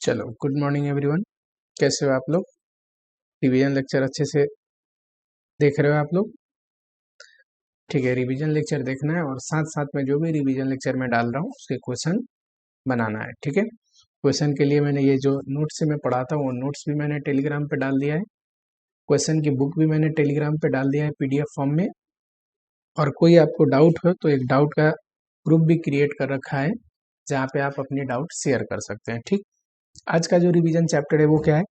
चलो, good morning everyone. कैसे हो आप लोग? रिवीजन लेक्चर अच्छे से देख रहे हो आप लोग? ठीक है, रिवीजन लेक्चर देखना है और साथ साथ में जो भी रिवीजन लेक्चर में डाल रहा हूँ उसके क्वेश्चन बनाना है। ठीक है, क्वेश्चन के लिए मैंने ये जो नोट्स से मैं पढ़ाता हूँ वो नोट्स भी मैंने टेलीग्राम पे डाल दिया है। क्वेश्चन की बुक भी मैंने टेलीग्राम पे डाल दिया है पीडीएफ फॉर्म में। और कोई आपको डाउट हो तो एक डाउट का ग्रुप भी क्रिएट कर रखा है जहाँ पे आप अपनी डाउट शेयर कर सकते हैं। ठीक, आज का जो रिवीजन चैप्टर है वो क्या है?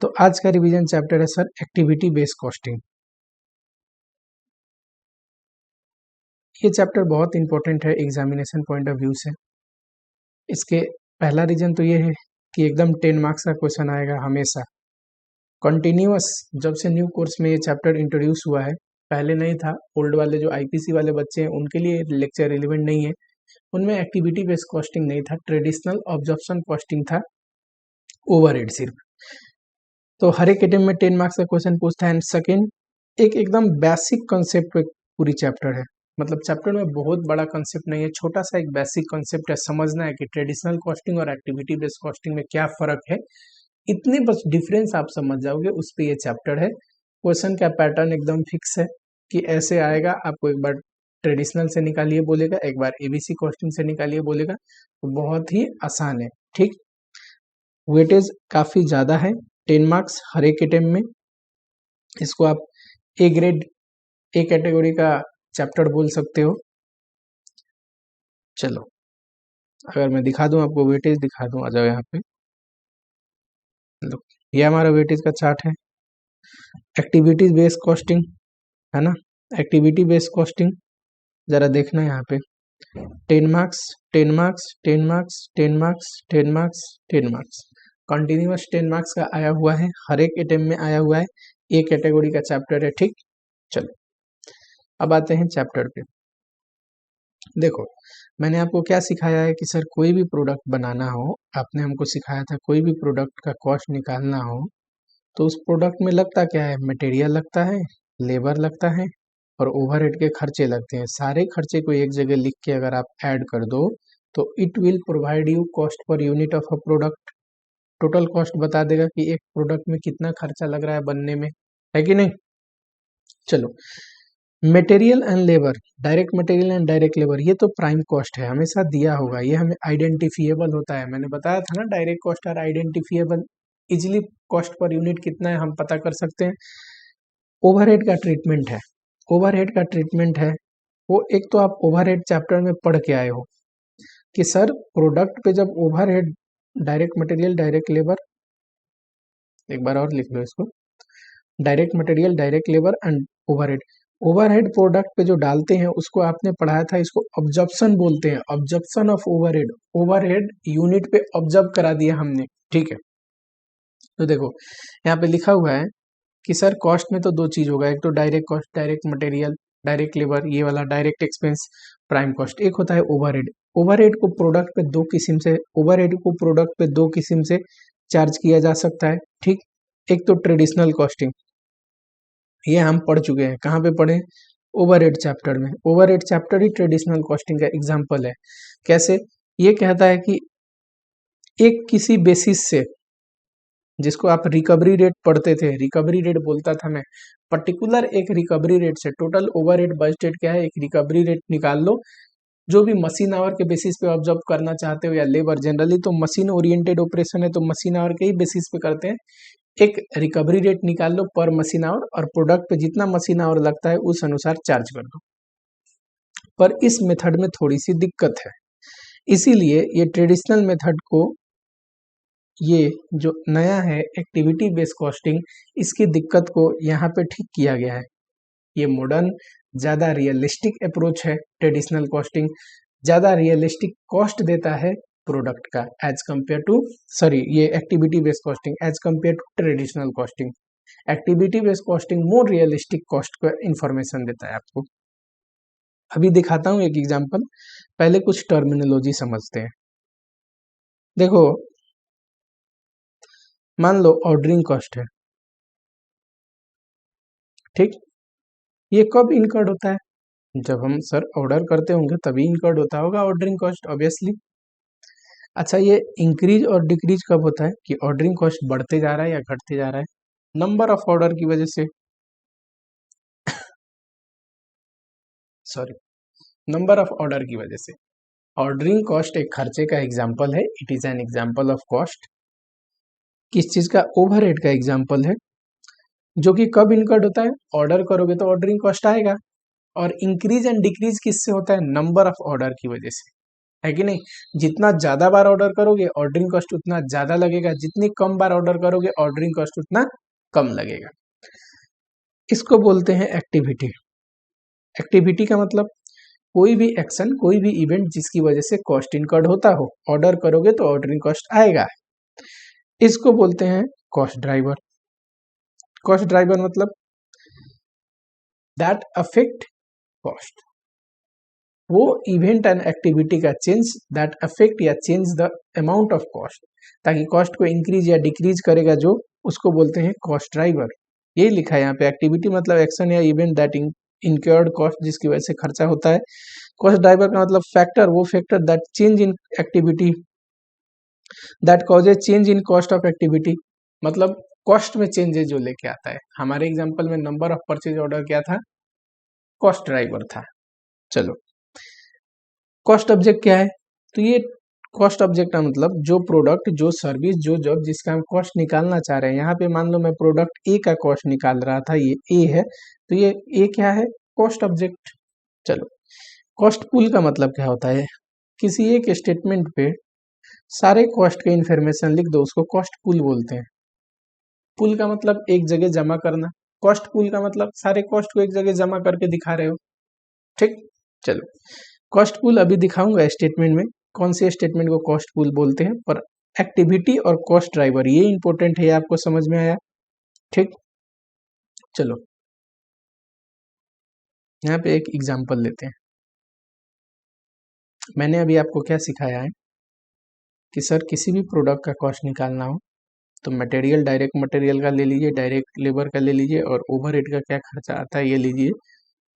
तो आज का रिवीजन चैप्टर है सर एक्टिविटी बेस्ड कॉस्टिंग। ये चैप्टर बहुत इंपॉर्टेंट है एग्जामिनेशन पॉइंट ऑफ व्यू से। इसके पहला रीजन तो ये है कि एकदम 10 मार्क्स का क्वेश्चन आएगा हमेशा कंटिन्यूअस। जब से न्यू कोर्स में ये चैप्टर इंट्रोड्यूस हुआ है, पहले नहीं था। ओल्ड वाले जो आईपीसी वाले बच्चे हैं उनके लिए लेक्चर रिलेवेंट नहीं है, उनमें एक्टिविटी बेस्ड कॉस्टिंग नहीं था, ट्रेडिशनल ऑब्जर्प्शन कॉस्टिंग था, ओवरहेड सिर्फ। तो हर एक अटेम्प्ट में 10 मार्क्स का क्वेश्चन पूछता है। एंड सेकेंड, एक एकदम बेसिक कॉन्सेप्ट पे पूरी चैप्टर है। मतलब चैप्टर में बहुत बड़ा कॉन्सेप्ट नहीं है, छोटा सा एक बेसिक कॉन्सेप्ट है। समझना है कि ट्रेडिशनल कॉस्टिंग और एक्टिविटी बेस्ड कॉस्टिंग में क्या फर्क है, इतने बस डिफरेंस आप समझ जाओगे, उस पे ये चैप्टर है। क्वेश्चन का पैटर्न एकदम फिक्स है कि ऐसे आएगा, आपको एक बार ट्रेडिशनल से निकालिए बोलेगा, एक बार एबीसी कॉस्टिंग से निकालिए बोलेगा, तो बहुत ही आसान है। ठीक, वेटेज काफी ज्यादा है, 10 मार्क्स हर एक अटेम्प्ट में। इसको आप ए ग्रेड ए कैटेगरी का चैप्टर बोल सकते हो। चलो, अगर मैं दिखा दूं आपको, वेटेज दिखा दूं, आ जाओ यहाँ पे। लो, ये हमारा वेटेज का चार्ट है। एक्टिविटीज बेस्ड कॉस्टिंग है ना, एक्टिविटी बेस्ड कॉस्टिंग जरा देखना यहाँ पे। 10 marks, 10 marks, 10 marks, 10 marks, 10 marks, 10 marks, continuous 10 marks का आया हुआ है, हर एक अटेम्प्ट में आया हुआ है। ए कैटेगरी का चैप्टर है। ठीक, चलो अब आते हैं चैप्टर पे। देखो, मैंने आपको क्या सिखाया है कि सर कोई भी प्रोडक्ट बनाना हो, आपने हमको सिखाया था कोई भी प्रोडक्ट का कॉस्ट निकालना हो तो उस प्रोडक्ट में लगता क्या है? मटेरियल लगता है, लेबर लगता है और ओवरहेड के खर्चे लगते हैं। सारे खर्चे को एक जगह लिख के अगर आप ऐड कर दो तो it will provide you cost per unit of a product. Total cost बता देगा कि एक प्रोडक्ट में कितना खर्चा लग रहा है बनने में, है कि नहीं? चलो, material and labour, direct material and direct labour, ये तो प्राइम कॉस्ट है, हमेशा दिया होगा, ये हमें आइडेंटिफिएबल होता है। मैंने बताया था ना, डायरेक्ट कॉस्ट और identifiable, easily cost per unit कितना है हम पता कर सकते हैं। ओवरहेड का ट्रीटमेंट है, ओवरहेड का ट्रीटमेंट है वो, एक तो आप ओवरहेड चैप्टर में पढ़ के आए हो कि सर प्रोडक्ट पे जब overhead, direct material direct labour, एक बार और लिख लो इसको, direct material direct labour and overhead. Overhead product पे जो डालते हैं उसको आपने पढ़ाया था, इसको ऑब्जर्प्शन बोलते हैं, absorption of overhead. Overhead unit पे ऑब्जर्व करा दिया हमने। ठीक है, तो देखो यहाँ पे लिखा हुआ है कि सर कॉस्ट में तो दो चीज होगा, एक तो direct cost, direct material direct labour, ये वाला डायरेक्ट एक्सपेंस प्राइम कॉस्ट। एक होता है ओवरहेड। ओवरहेड को प्रोडक्ट पे दो किस्म से, ओवरहेड को प्रोडक्ट पे दो किस्म से चार्ज किया जा सकता है। ठीक, एक तो ट्रेडिशनल कॉस्टिंग, ये हम पढ़ चुके हैं, कहाँ पे पढ़े? ओवरहेड चैप्टर में। ओवरहेड चैप्टर ही ट्रेडिशनल कॉस्टिंग का एग्जांपल है। कैसे? ये कहता है कि एक किसी बेसिस से, जिसको आप रिकवरी रेट पढ़ते थे, रिकवरी रेट बोलता था मैं, पर्टिकुलर एक रिकवरी रेट से, टोटल ओवरहेड बजटेड क्या है, एक रिकवरी रेट निकाल लो। जो भी मशीन आवर के बेसिस पे ऑब्जर्व करना चाहते हो या लेबर, जनरली तो मशीन ओरिएंटेड ऑपरेशन है तो मशीन आवर के ही बेसिस पे करते हैं। एक रिकवरी रेट निकाल लो पर मशीन आवर और प्रोडक्ट पे जितना मशीन आवर लगता है उस अनुसार चार्ज कर दो। पर इस मेथड में थोड़ी सी दिक्कत है, इसीलिए ये ट्रेडिशनल मेथड को, ये जो नया है एक्टिविटी बेस्ड कॉस्टिंग, इसकी दिक्कत को यहाँ पे ठीक किया गया है। ये मॉडर्न ज़्यादा रियलिस्टिक अप्रोच है। ट्रेडिशनल कॉस्टिंग ज़्यादा रियलिस्टिक कॉस्ट देता है प्रोडक्ट का एज कंपेयर टू, सॉरी, ये activity based costing as compare to traditional costing. Activity based costing more realistic cost का इंफॉर्मेशन देता है आपको। अभी दिखाता हूँ एक एग्जांपल, पहले कुछ टर्मिनोलॉजी समझते हैं। देखो, मान लो ऑर्डरिंग कॉस्ट है, ठीक, ये कब इनकर्ड होता है? जब हम सर ऑर्डर करते होंगे तभी इनकर्ड होता होगा ऑर्डरिंग कॉस्ट, ऑब्वियसली। अच्छा, ये इंक्रीज और डिक्रीज कब होता है कि ऑर्डरिंग कॉस्ट बढ़ते जा रहा है या घटते जा रहा है? नंबर ऑफ ऑर्डर की वजह से, सॉरी, नंबर ऑफ ऑर्डर की वजह से। ऑर्डरिंग कॉस्ट एक खर्चे का एग्जाम्पल है, it is an example of cost. किस चीज का? ओवरहेड का एग्जाम्पल है, जो कि कब इनकर्ड होता है? ऑर्डर करोगे तो ऑर्डरिंग कॉस्ट आएगा। और इंक्रीज एंड डिक्रीज किससे होता है? नंबर ऑफ ऑर्डर की वजह से, है कि नहीं? जितना ज्यादा बार ऑर्डर करोगे ऑर्डरिंग कॉस्ट उतना ज्यादा लगेगा, जितनी कम बार ऑर्डर करोगे ऑर्डरिंग कॉस्ट उतना कम लगेगा। इसको बोलते हैं एक्टिविटी। एक्टिविटी का मतलब कोई भी एक्शन, कोई भी इवेंट जिसकी वजह से कॉस्ट इनकर्ड होता हो। ऑर्डर करोगे तो ऑर्डरिंग कॉस्ट आएगा, इसको बोलते हैं कॉस्ट ड्राइवर। कॉस्ट ड्राइवर मतलब दैट अफेक्ट कॉस्ट, वो इवेंट एंड एक्टिविटी का चेंज दैट अफेक्ट या change the amount of cost, ताकि कॉस्ट को इंक्रीज या डिक्रीज करेगा, जो उसको बोलते हैं कॉस्ट ड्राइवर। यही लिखा है यहाँ पे, एक्टिविटी मतलब एक्शन या इवेंट दैट इनकर्ड कॉस्ट, जिसकी वजह से खर्चा होता है। कॉस्ट ड्राइवर का मतलब फैक्टर, वो factor that change in activity that causes change in cost of activity, मतलब कॉस्ट में चेंजेस जो लेके आता है। हमारे एग्जांपल में नंबर ऑफ परचेज ऑर्डर क्या था? कॉस्ट ड्राइवर था। चलो, कॉस्ट ऑब्जेक्ट क्या है? तो ये कॉस्ट ऑब्जेक्ट का मतलब जो प्रोडक्ट, जो सर्विस, जो जॉब जिसका हम कॉस्ट निकालना चाह रहे हैं। यहाँ पे मान लो मैं प्रोडक्ट ए का कॉस्ट निकाल रहा था, ये ए है, तो ये ए क्या है? Cost object. चलो, कॉस्ट पूल का मतलब क्या होता है? किसी एक स्टेटमेंट पे सारे कॉस्ट के इंफॉर्मेशन लिख दो, उसको कॉस्ट पूल बोलते हैं। पूल का मतलब एक जगह जमा करना, कॉस्ट पूल का मतलब सारे कॉस्ट को एक जगह जमा करके दिखा रहे हो। ठीक, चलो, कॉस्ट पूल अभी दिखाऊंगा स्टेटमेंट में, कौन से स्टेटमेंट को कॉस्ट पूल बोलते हैं। पर एक्टिविटी और कॉस्ट ड्राइवर ये इंपॉर्टेंट है, आपको समझ में आया? ठीक, चलो यहाँ पे एक एग्जांपल लेते हैं। मैंने अभी आपको क्या सिखाया है कि सर किसी भी प्रोडक्ट का कॉस्ट निकालना हो तो मटेरियल, डायरेक्ट मटेरियल का ले लीजिए, डायरेक्ट लेबर का ले लीजिए, और ओवरहेड का क्या खर्चा आता है ये लीजिए,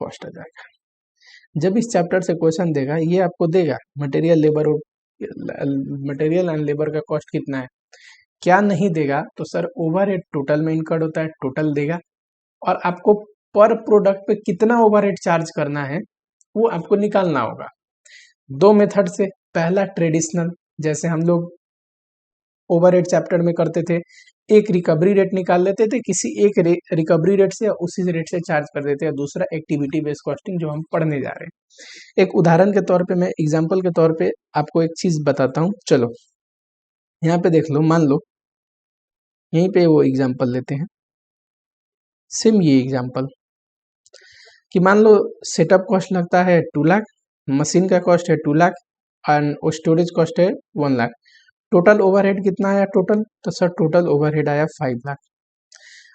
कॉस्ट आ जाएगा। जब इस चैप्टर से क्वेश्चन देगा, ये आपको देगा मटेरियल, लेबर और मटेरियल एंड लेबर का कॉस्ट कितना है, क्या नहीं देगा तो सर ओवरहेड टोटल में इनकर्ड होता है, टोटल देगा। और आपको पर प्रोडक्ट पे कितना ओवरहेड चार्ज करना है वो आपको निकालना होगा। दो मेथड से, पहला ट्रेडिशनल, जैसे हम लोग ओवरहेड चैप्टर में करते थे, एक रिकवरी रेट निकाल लेते थे किसी एक रिकवरी रेट से, उसी रेट से चार्ज कर देते हैं। दूसरा एक्टिविटी बेस्ड कॉस्टिंग, जो हम पढ़ने जा रहे हैं। एक उदाहरण के तौर पे, मैं एग्जांपल के तौर पे आपको एक चीज बताता हूँ। चलो यहाँ पे देख लो, मान लो यहीं पे वो एग्जांपल लेते हैं, सेम ये एग्जांपल, कि मान लो सेटअप कॉस्ट लगता है 2 लाख, मशीन का कॉस्ट है 2 लाख एंड स्टोरेज कॉस्ट है 1 लाख। टोटल ओवरहेड कितना आया टोटल? तो सर टोटल ओवरहेड आया 5 लाख।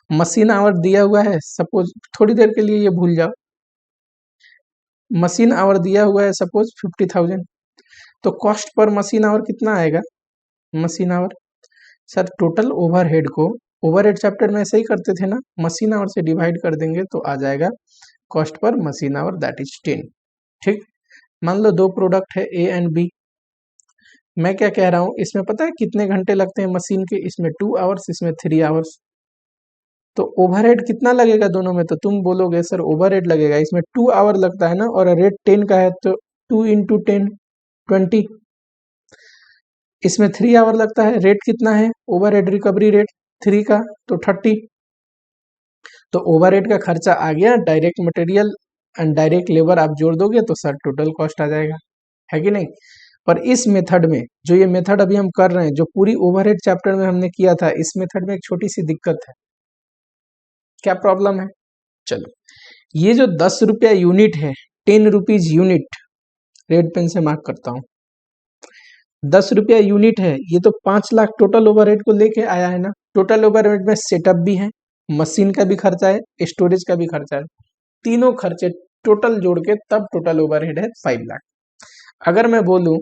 मशीन आवर दिया हुआ है, सपोज थोड़ी देर के लिए ये भूल जाओ, मशीन आवर दिया हुआ है सपोज 50,000, तो कॉस्ट पर मशीन आवर कितना आएगा? Machine our, sir total overhead को, ओवरहेड चैप्टर में ऐसे ही करते थे ना, मशीन आवर से डिवाइड कर देंगे तो आ जाएगा cost per machine our, that is 10। ठीक, मान लो दो प्रोडक्ट है ए एंड बी, मैं क्या कह रहा हूँ, इसमें पता है कितने घंटे लगते हैं मशीन के? इसमें 2 आवर्स, इसमें 3 आवर्स। तो ओवरहेड कितना लगेगा दोनों में? तो तुम बोलोगे सर ओवरहेड लगेगा, इसमें 2 आवर लगता है ना, और रेट 10 का है तो 2 इंटू 10 20, इसमें 3 आवर लगता है, रेट कितना है ओवरहेड रिकवरी रेट 3 का, तो 30। तो ओवरहेड का खर्चा आ गया, direct material and direct labour आप जोड़ दोगे तो सर टोटल कॉस्ट आ जाएगा, है कि नहीं? पर इस मेथड में, जो ये मेथड अभी हम कर रहे हैं, जो पूरी ओवरहेड चैप्टर में हमने किया था, इस मेथड में एक छोटी सी दिक्कत है। क्या प्रॉब्लम है? चलो, ये जो 10 रुपया यूनिट है, 10 रुपीज यूनिट, रेड पेन से मार्क करता हूं, 10 रुपया यूनिट है, ये तो 5 लाख टोटल ओवरहेड को लेके आया है ना। टोटल ओवरहेड में सेटअप भी है, मशीन का भी खर्चा है, स्टोरेज का भी खर्चा है, तीनों खर्चे टोटल जोड़ के तब टोटल ओवरहेड है 5 लाख। अगर मैं बोलूं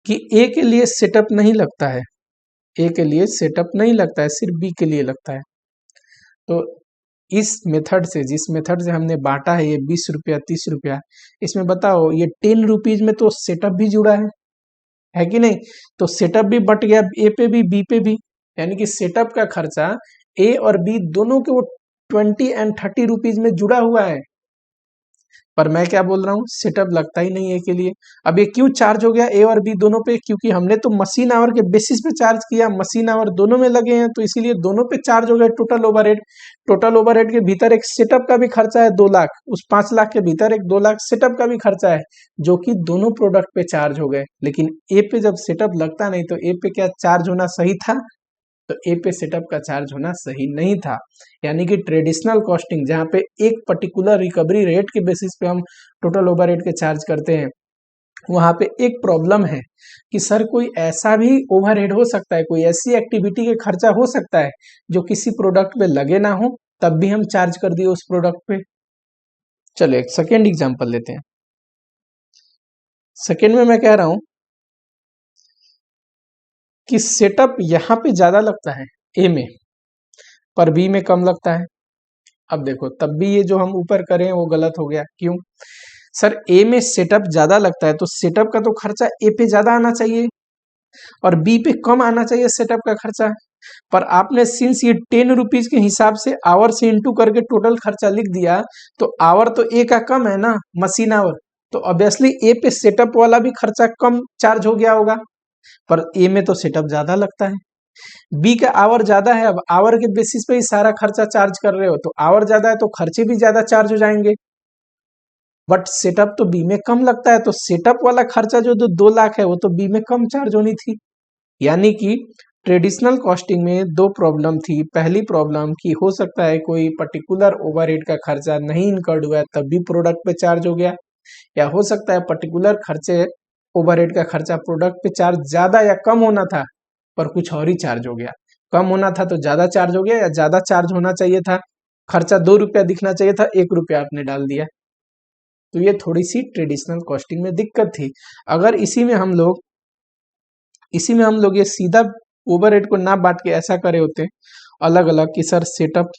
कि ए के लिए सेटअप नहीं लगता है, ए के लिए सेटअप नहीं लगता है, सिर्फ बी के लिए लगता है, तो इस मेथड से, जिस मेथड से हमने बांटा है ये 20 रुपया 30 रुपया, इसमें बताओ ये 10 रुपीज में तो सेटअप भी जुड़ा है है कि नहीं। तो सेटअप भी बट गया, ए पे भी बी पे भी, यानी कि सेटअप का खर्चा ए और बी दोनों के वो 20 एंड 30 रुपीज में जुड़ा हुआ है। पर मैं क्या बोल रहा हूँ, सेटअप लगता ही नहीं है के लिए। अब ये क्यों चार्ज हो गया ए और बी दोनों पे, क्योंकि हमने तो मशीन आवर के बेसिस पे चार्ज किया, मशीन आवर दोनों में लगे हैं, तो इसीलिए दोनों पे चार्ज हो गया टोटल ओवरहेड। टोटल ओवरहेड के भीतर एक सेटअप का भी खर्चा है 2 लाख, उस 5 लाख के भीतर एक 2 लाख सेटअप का भी खर्चा है, जो कि दोनों प्रोडक्ट पे चार्ज हो गए। लेकिन ए पे जब सेटअप लगता नहीं, तो ए पे क्या चार्ज होना सही था, तो ए पे सेटअप का चार्ज होना सही नहीं था। यानी कि ट्रेडिशनल कॉस्टिंग जहां पे एक पर्टिकुलर रिकवरी रेट के बेसिस पे हम टोटल ओवरहेड के चार्ज करते हैं, वहां पे एक प्रॉब्लम है कि सर कोई ऐसा भी ओवरहेड हो सकता है, कोई ऐसी एक्टिविटी के खर्चा हो सकता है जो किसी प्रोडक्ट पे लगे ना हो, तब भी हम चार्ज कर दिए उस प्रोडक्ट पे। चलो एक सेकेंड एग्जांपल लेते हैं। सेकेंड में मैं कह रहा हूं कि सेटअप यहां पे ज्यादा लगता है ए में, पर बी में कम लगता है। अब देखो, तब भी ये जो हम ऊपर करें वो गलत हो गया। क्यों सर, ए में सेटअप ज्यादा लगता है, तो सेटअप का तो खर्चा ए पे ज्यादा आना चाहिए और बी पे कम आना चाहिए सेटअप का खर्चा। पर आपने सिंस ये 10 रुपीज के हिसाब से आवर से इंटू करके टोटल खर्चा लिख दिया, तो आवर तो ए का कम है ना, मशीन आवर, तो ऑब्वियसली ए पे सेटअप वाला भी खर्चा कम चार्ज हो गया होगा। पर ए में तो सेटअप ज्यादा लगता है, बी का आवर ज्यादा है, अब आवर के बेसिस पे ही सारा खर्चा चार्ज कर रहे हो, तो आवर ज्यादा है तो खर्चे भी ज्यादा चार्ज हो जाएंगे। बट सेटअप तो बी में कम लगता है, तो सेटअप वाला खर्चा जो 2 लाख है वो तो बी में कम चार्ज होनी थी। यानी कि ट्रेडिशनल कॉस्टिंग में 2 प्रॉब्लम थी। पहली प्रॉब्लम कि हो सकता है कोई पर्टिकुलर ओवरहेड का खर्चा नहीं इनकर्ड हुआ है, तब भी प्रोडक्ट पे चार्ज हो गया, या हो सकता है पर्टिकुलर खर्चे ओवरहेड का खर्चा प्रोडक्ट पे चार्ज ज्यादा या कम होना था, पर कुछ और ही चार्ज हो गया। कम होना था तो ज्यादा चार्ज हो गया, या ज्यादा चार्ज होना चाहिए था, खर्चा 2 रुपया दिखना चाहिए था, 1 रुपया आपने डाल दिया। तो ये थोड़ी सी ट्रेडिशनल कॉस्टिंग में दिक्कत थी। अगर इसी में हम लोग ये सीधा ओवरहेड को ना बांट के ऐसा करे होते अलग अलग कि सर सेटअप,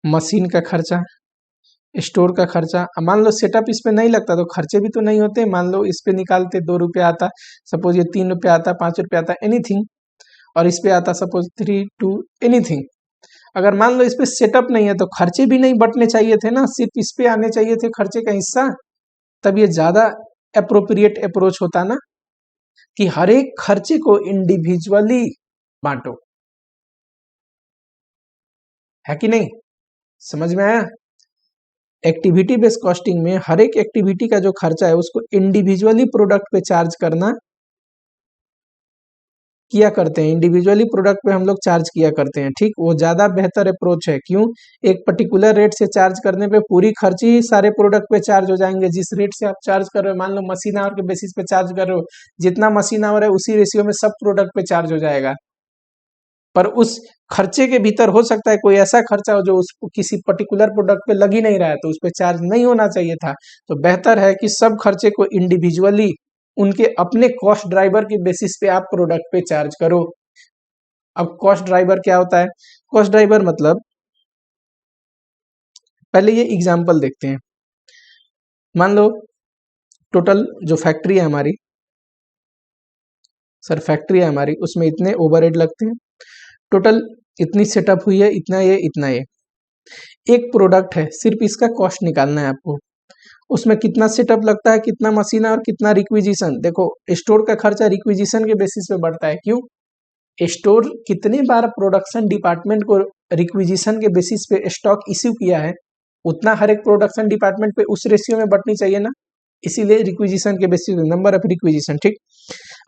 मशीन का खर्चा, स्टोर का खर्चा, मान लो सेटअप इस पे नहीं लगता तो खर्चे भी तो नहीं होते, मान लो इस पे निकालते 2 रुपया आता, सपोज ये 3 रुपया आता, 5 रुपया आता, एनीथिंग, और इस पे आता सपोज 3 2 एनीथिंग। अगर मान लो इस पे सेटअप नहीं है तो खर्चे भी नहीं बटने चाहिए थे ना, सिर्फ इस पे आने चाहिए थे खर्चे का हिस्सा, तब ये ज्यादा अप्रोप्रिएट अप्रोच होता ना, कि हर एक खर्चे को इंडिविजुअली बांटो। है कि नहीं, समझ में आया। एक्टिविटी बेस्ड कॉस्टिंग में हर एक एक्टिविटी का जो खर्चा है उसको इंडिविजुअली प्रोडक्ट पे चार्ज करना किया करते हैं, इंडिविजुअली प्रोडक्ट पे हम लोग चार्ज किया करते हैं। ठीक, वो ज्यादा बेहतर अप्रोच है। क्यों, एक पर्टिकुलर रेट से चार्ज करने पे पूरी खर्ची ही सारे प्रोडक्ट पे चार्ज हो जाएंगे। जिस रेट से आप चार्ज कर रहे हो, मान लो मशीन आवर के बेसिस पे चार्ज कर रहे हो, जितना मशीन आवर है उसी रेशियो में सब प्रोडक्ट पे चार्ज हो जाएगा। पर उस खर्चे के भीतर हो सकता है कोई ऐसा खर्चा हो जो उस किसी पर्टिकुलर प्रोडक्ट पे लग ही नहीं रहा है, तो उस पे चार्ज नहीं होना चाहिए था। तो बेहतर है कि सब खर्चे को इंडिविजुअली उनके अपने कॉस्ट ड्राइवर के बेसिस पे आप प्रोडक्ट पे चार्ज करो। अब कॉस्ट ड्राइवर क्या होता है, कॉस्ट ड्राइवर मतलब, पहले ये एग्जांपल देखते हैं। मान लो टोटल जो फैक्ट्री है हमारी, सर फैक्ट्री है हमारी, उसमें इतने ओवरहेड लगते हैं, टोटल इतनी सेटअप हुई है, इतना ये इतना ये, एक प्रोडक्ट है, सिर्फ इसका कॉस्ट निकालना है आपको। उसमें कितना सेटअप लगता है, कितना मशीन है और कितना रिक्विजिशन। देखो स्टोर का खर्चा रिक्विजिशन के बेसिस पे बढ़ता है। क्यों, स्टोर कितने बार प्रोडक्शन डिपार्टमेंट को रिक्विजिशन के बेसिस पे स्टॉक इश्यू किया है, उतना हर एक प्रोडक्शन डिपार्टमेंट पे उस रेशियो में बढ़नी चाहिए ना, इसीलिए रिक्विजिशन के बेसिस पे नंबर ऑफ रिक्विजिशन। ठीक,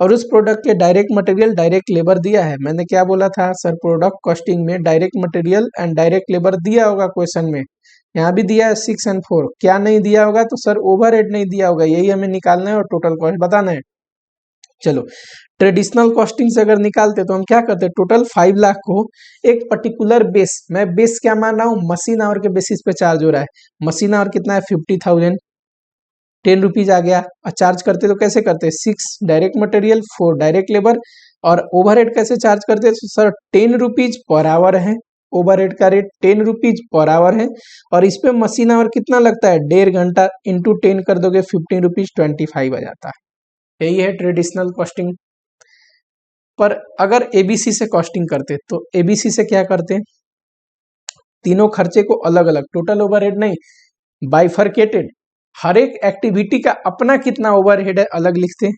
और उस प्रोडक्ट के डायरेक्ट मटेरियल डायरेक्ट लेबर दिया है। मैंने क्या बोला था सर, प्रोडक्ट कॉस्टिंग में direct material and direct labour दिया होगा क्वेश्चन में, यहाँ भी दिया है 6 और 4। क्या नहीं दिया होगा, तो सर ओवरहेड नहीं दिया होगा, यही हमें निकालना है और टोटल कॉस्ट बताना है। चलो ट्रेडिशनल कॉस्टिंग से अगर निकालते तो हम क्या करते, टोटल 5 लाख को एक पर्टिकुलर बेस, मैं बेस क्या मान रहा हूँ, मशीन आवर के बेसिस पे चार्ज हो रहा है। मशीन आवर कितना है, 50,000, 10 रुपीज आ गया। और चार्ज करते तो कैसे करते, 6 डायरेक्ट मटेरियल, 4 डायरेक्ट लेबर, और ओवरहेड कैसे चार्ज करते, तो सर 10 रुपीज पर आवर है, ओवरहेड का रेट 10 रुपीज पर आवर है, और इस पे मशीन आवर कितना लगता है, 1.5 घंटा, इंटू 10 कर दोगे 15 रुपीज, 25 आ जाता है। यही है ट्रेडिशनल कॉस्टिंग। पर अगर एबीसी से कॉस्टिंग करते तो एबीसी से क्या करते, तीनों खर्चे को अलग अलग, टोटल ओवरहेड नहीं, बाइफरकेटेड, हर एक एक्टिविटी का अपना कितना ओवरहेड है अलग लिखते।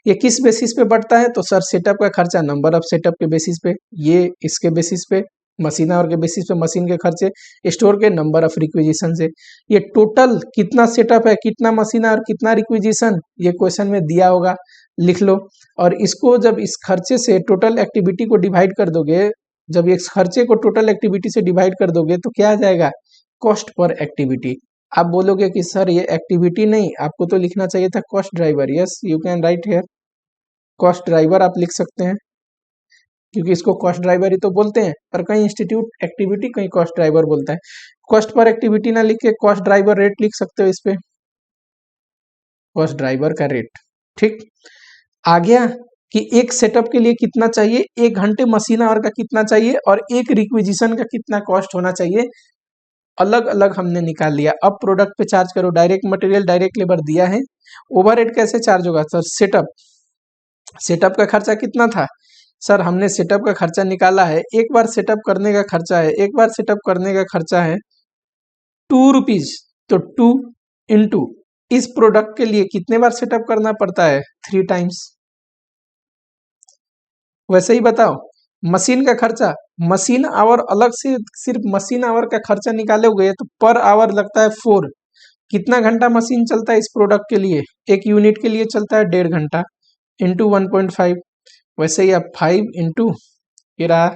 ये किस बेसिस पे बढ़ता है, तो सर सेटअप का खर्चा नंबर ऑफ सेटअप के बेसिस पे, ये इसके बेसिस पे, मशीन आवर के बेसिस पे मशीन के खर्चे, स्टोर के नंबर ऑफ रिक्विजिशन से। ये टोटल कितना सेटअप है, कितना मशीन आवर, कितना रिक्विजिशन, ये क्वेश्चन में दिया होगा, लिख लो। और इसको जब इस खर्चे से टोटल एक्टिविटी को डिवाइड कर दोगे, जब इस खर्चे को टोटल एक्टिविटी से डिवाइड कर दोगे तो क्या आ जाएगा, कॉस्ट पर एक्टिविटी। आप बोलोगे कि सर ये एक्टिविटी नहीं, आपको तो लिखना चाहिए था cost driver. Yes, you can write here cost driver आप लिख सकते हैं, क्योंकि इसको कॉस्ट ड्राइवर ही तो बोलते हैं, पर कहीं इंस्टीट्यूट एक्टिविटी, कहीं कॉस्ट ड्राइवर बोलता है। कॉस्ट पर एक्टिविटी ना लिख के कॉस्ट ड्राइवर रेट लिख सकते हो इस पे, कॉस्ट ड्राइवर का रेट। ठीक, आ गया कि एक सेटअप के लिए कितना चाहिए, एक घंटे मशीन आवर का कितना चाहिए, और एक रिक्विजिशन का कितना कॉस्ट होना चाहिए, अलग अलग हमने निकाल लिया। अब प्रोडक्ट पे चार्ज करो, डायरेक्ट मटेरियल डायरेक्ट लेबर दिया है, ओवरहेड कैसे चार्ज होगा सर, सेटअप, सेटअप का खर्चा कितना था सर, हमने सेटअप का खर्चा निकाला है, एक बार सेटअप करने का खर्चा है, एक बार सेटअप करने का खर्चा है 2 रुपीज, तो 2 इंटू इस प्रोडक्ट के लिए कितने बार सेटअप करना पड़ता है, 3 टाइम्स। वैसे ही बताओ मशीन का खर्चा, मशीन आवर अलग से, सिर्फ मशीन आवर का खर्चा निकालोगे तो पर आवर लगता है 4, कितना घंटा मशीन चलता है इस प्रोडक्ट के लिए, एक यूनिट के लिए चलता है 1.5 घंटा, इंटू 1.5। वैसे ही आप 5 इंटू रहा,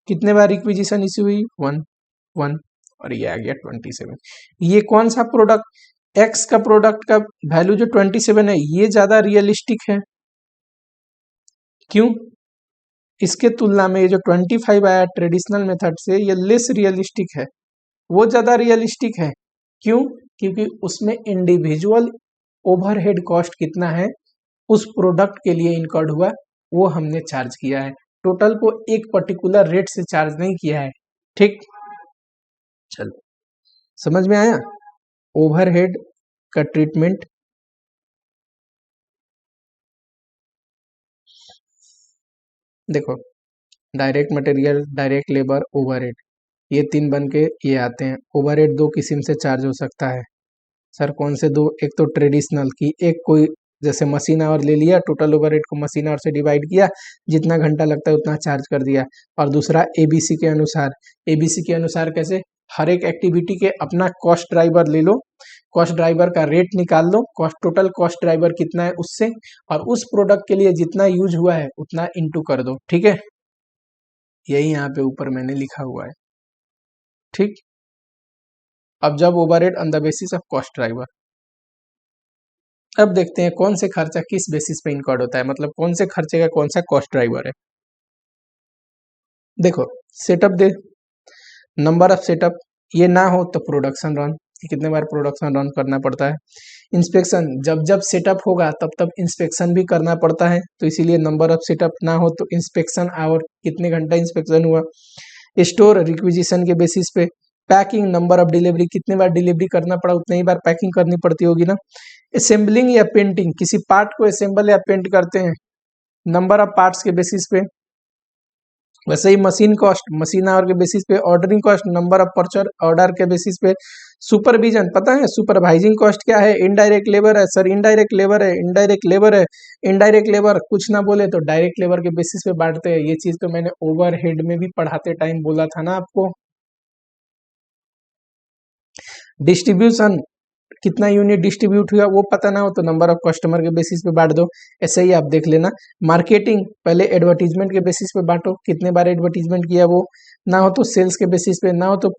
कितने बार रिक्विजिशन इश्यू हुई, 1, और ये आ गया 27। ये कौन सा प्रोडक्ट, एक्स का प्रोडक्ट का वैल्यू जो 27 है, ये ज्यादा रियलिस्टिक है। क्यों, इसके तुलना में ये जो 25 आया ट्रेडिशनल मेथड से, ये लेस रियलिस्टिक है, वो ज्यादा रियलिस्टिक है। क्यों, क्योंकि उसमें इंडिविजुअल ओवरहेड कॉस्ट कितना है उस प्रोडक्ट के लिए इनकर्ड हुआ, वो हमने चार्ज किया है, टोटल को एक पर्टिकुलर रेट से चार्ज नहीं किया है। ठीक, चलो समझ में आया ओवरहेड का ट्रीटमेंट। देखो direct material, direct labour, overhead, ये 3 बन के ये आते हैं। ओवरहेड 2 किस्म से चार्ज हो सकता है सर, कौन से 2, एक तो ट्रेडिशनल की, एक कोई जैसे मशीन आवर ले लिया, टोटल ओवरहेड को मशीन आवर से डिवाइड किया, जितना घंटा लगता है उतना चार्ज कर दिया। और दूसरा एबीसी के अनुसार, एबीसी के अनुसार कैसे, हर एक एक्टिविटी के अपना कॉस्ट ड्राइवर ले लो, कॉस्ट ड्राइवर का रेट निकाल लो, कॉस्ट टोटल कॉस्ट ड्राइवर कितना है उससे, और उस प्रोडक्ट के लिए जितना यूज हुआ है उतना इंटू कर दो। ठीक है, यही यहाँ पे ऊपर मैंने लिखा हुआ है। ठीक, अब जब overhead on the basis of cost driver, अब देखते हैं कौन से खर्चा किस बेसिस पे इनकर्ड होता है, मतलब कौन से खर्चे का कौन सा कॉस्ट ड्राइवर है। देखो setup they, number of setup, ये ना हो तो प्रोडक्शन रन, कितने बार प्रोडक्शन रन करना पड़ता है। इंस्पेक्शन, जब जब सेटअप होगा तब तब इंस्पेक्शन भी करना पड़ता है, तो इसीलिए नंबर ऑफ सेटअप ना हो तो इंस्पेक्शन आवर, कितने घंटा इंस्पेक्शन हुआ। स्टोर, रिक्विजिशन के बेसिस पे। पैकिंग, नंबर ऑफ डिलीवरी, कितने बार डिलीवरी करना पड़ा उतनी ही बार पैकिंग करनी पड़ती होगी ना। असेंबलिंग या पेंटिंग, किसी पार्ट को असेंबल या पेंट करते हैं, नंबर ऑफ पार्ट्स के बेसिस पे। वैसे ही मशीन कॉस्ट, मशीन आवर के बेसिस पे। Ordering cost, number of purchase order के बेसिस पे। सुपरविजन, पता है सुपरवाइजिंग कॉस्ट क्या है, इनडायरेक्ट लेबर है सर, इनडायरेक्ट लेबर है, इनडायरेक्ट लेबर है, इनडायरेक्ट लेबर कुछ ना बोले तो डायरेक्ट लेबर के बेसिस पे बांटते हैं। ये चीज तो मैंने ओवरहेड में भी पढ़ाते टाइम बोला था ना आपको। डिस्ट्रीब्यूशन, कितना यूनिट डिस्ट्रीब्यूट हुआ वो पता ना हो तो नंबर ऑफ कस्टमर के बेसिस पे बांट दो, ऐसे ही आप देख लेना। मार्केटिंग, पहले एडवर्टीजमेंट के बेसिस पे बांटो, कितने बार एडवर्टीजमेंट किया वो, ना हो तो सेल्स के बेसिस पे, ना हो तो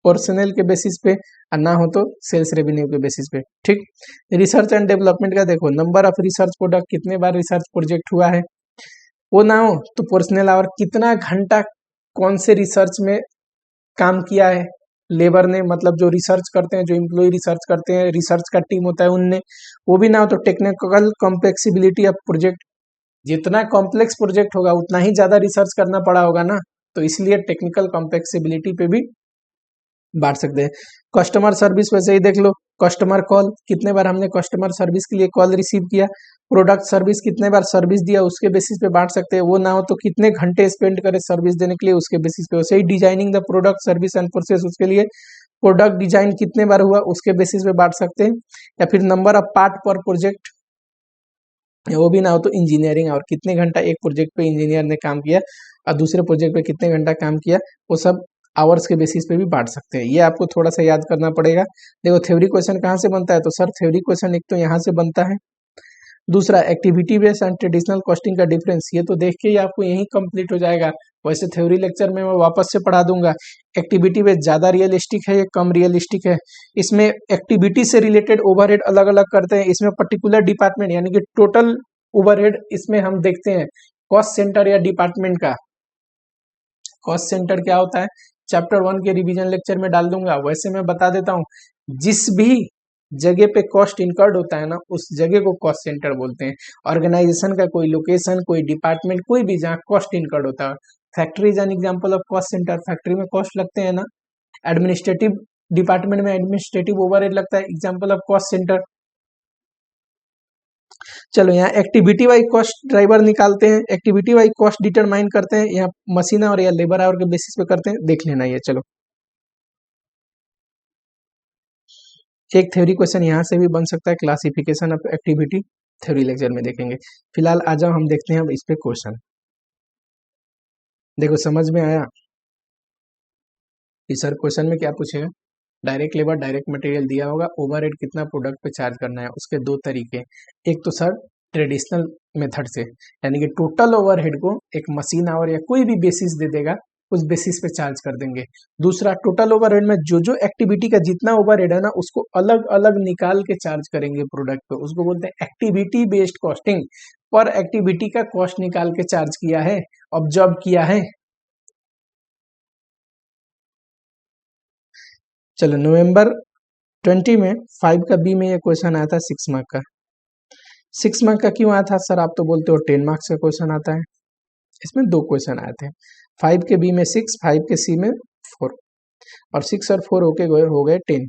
पर्सनल के बेसिस पे, और ना हो तो सेल्स रेवेन्यू के बेसिस पे। ठीक, रिसर्च एंड डेवलपमेंट का देखो, नंबर ऑफ रिसर्च प्रोडक्ट, कितने बार रिसर्च प्रोजेक्ट हुआ है, वो ना हो तो पर्सनल आवर, कितना घंटा कौन से रिसर्च में काम किया है लेबर ने, मतलब जो रिसर्च करते हैं, जो इम्प्लॉय रिसर्च करते हैं, रिसर्च का टीम होता है उनने, वो भी ना हो तो टेक्निकल कॉम्प्लेक्सिबिलिटी ऑफ प्रोजेक्ट, जितना कॉम्प्लेक्स प्रोजेक्ट होगा उतना ही ज्यादा रिसर्च करना पड़ा होगा ना, तो इसलिए टेक्निकल कॉम्प्लेक्सिबिलिटी पे भी बांट सकते हैं। कस्टमर सर्विस वैसे ही देख लो, कस्टमर कॉल कितने बार हमने कस्टमर सर्विस के लिए कॉल रिसीव किया, प्रोडक्ट सर्विस कितने बार सर्विस दिया उसके बेसिस पे बांट सकते हैं। वो ना हो तो कितने घंटे स्पेंड करे सर्विस देने के लिए उसके बेसिस पे। वैसे ही designing the product service and process, उसके लिए प्रोडक्ट डिजाइन कितने बार हुआ उसके बेसिस पे बांट सकते हैं। या फिर नंबर ऑफ पार्ट पर प्रोजेक्ट, वो भी ना हो तो इंजीनियरिंग और कितने घंटा एक प्रोजेक्ट पे इंजीनियर ने काम किया और दूसरे प्रोजेक्ट पे कितने घंटा काम किया, वो सब आवर्स के बेसिस पे भी बांट सकते हैं। ये आपको थोड़ा सा याद करना पड़ेगा। देखो थ्योरी क्वेश्चन कहाँ से बनता है, तो सर थ्योरी क्वेश्चन एक तो यहाँ से बनता है, दूसरा activity based and traditional costing का डिफरेंस, ये तो देख के ही आपको यही कंप्लीट हो जाएगा। वैसे थ्योरी लेक्चर में मैं वापस से पढ़ा दूंगा। एक्टिविटी बेस्ड ज़्यादा रियलिस्टिक है, ये कम रियलिस्टिक है। इसमें एक्टिविटी से रिलेटेड ओवरहेड अलग अलग करते हैं, इसमें पर्टिकुलर डिपार्टमेंट यानी कि टोटल ओवरहेड इसमें हम देखते हैं कॉस्ट सेंटर या डिपार्टमेंट का। कॉस्ट सेंटर क्या होता है चैप्टर 1 के रिवीजन लेक्चर में डाल दूंगा। वैसे मैं बता देता हूँ, जिस भी जगह पे कॉस्ट इनकर्ड होता है ना, उस जगह को कॉस्ट सेंटर बोलते हैं। ऑर्गेनाइजेशन का कोई लोकेशन, कोई डिपार्टमेंट, कोई भी जहाँ कॉस्ट इनकर्ड होता है। Factory is an example of cost centre, factory में कॉस्ट लगते हैं ना। एडमिनिस्ट्रेटिव डिपार्टमेंट में एडमिनिस्ट्रेटिव ओवरहेड लगता है, एग्जाम्पल ऑफ कॉस्ट सेंटर। चलो यहाँ एक्टिविटी वाइज कॉस्ट ड्राइवर निकालते हैं, एक्टिविटी वाइज कॉस्ट डिटरमाइन करते हैं, यहाँ मशीन और या लेबर आवर के बेसिस पे करते हैं, देख लेना ये। चलो एक थ्योरी क्वेश्चन यहाँ से भी बन सकता है, classification of activity, theory lecture में देखेंगे। फिलहाल आ जाओ हम देखते हैं अब इस पे क्वेश्चन। देखो समझ में आया कि सर क्वेश्चन में क्या पूछेगा। डायरेक्ट लेबर डायरेक्ट मटेरियल दिया होगा, ओवरहेड कितना प्रोडक्ट पे चार्ज करना है, उसके दो तरीके। एक तो सर ट्रेडिशनल मेथड से, यानी कि टोटल ओवरहेड को एक मशीन आवर या कोई भी बेसिस दे देगा, उस बेसिस पे चार्ज कर देंगे। दूसरा टोटल ओवरहेड में जो जो एक्टिविटी का जितना ओवरहेड है ना, उसको अलग अलग निकाल के चार्ज करेंगे प्रोडक्ट पे, उसको बोलते हैं एक्टिविटी बेस्ड कॉस्टिंग। पर एक्टिविटी का कॉस्ट निकाल के चार्ज किया है, ऑब्जर्व किया है। चलो नवंबर 20 में 5 का बी में ये क्वेश्चन आया था 6 मार्क का। 6 मार्क का क्यों आया था सर, आप तो बोलते हो 10 मार्क्स का क्वेश्चन आता है। इसमें दो क्वेश्चन आए थे, 5 के बी में 6, 5 के सी में 4, और 6 और 4 होके गए हो गए 10।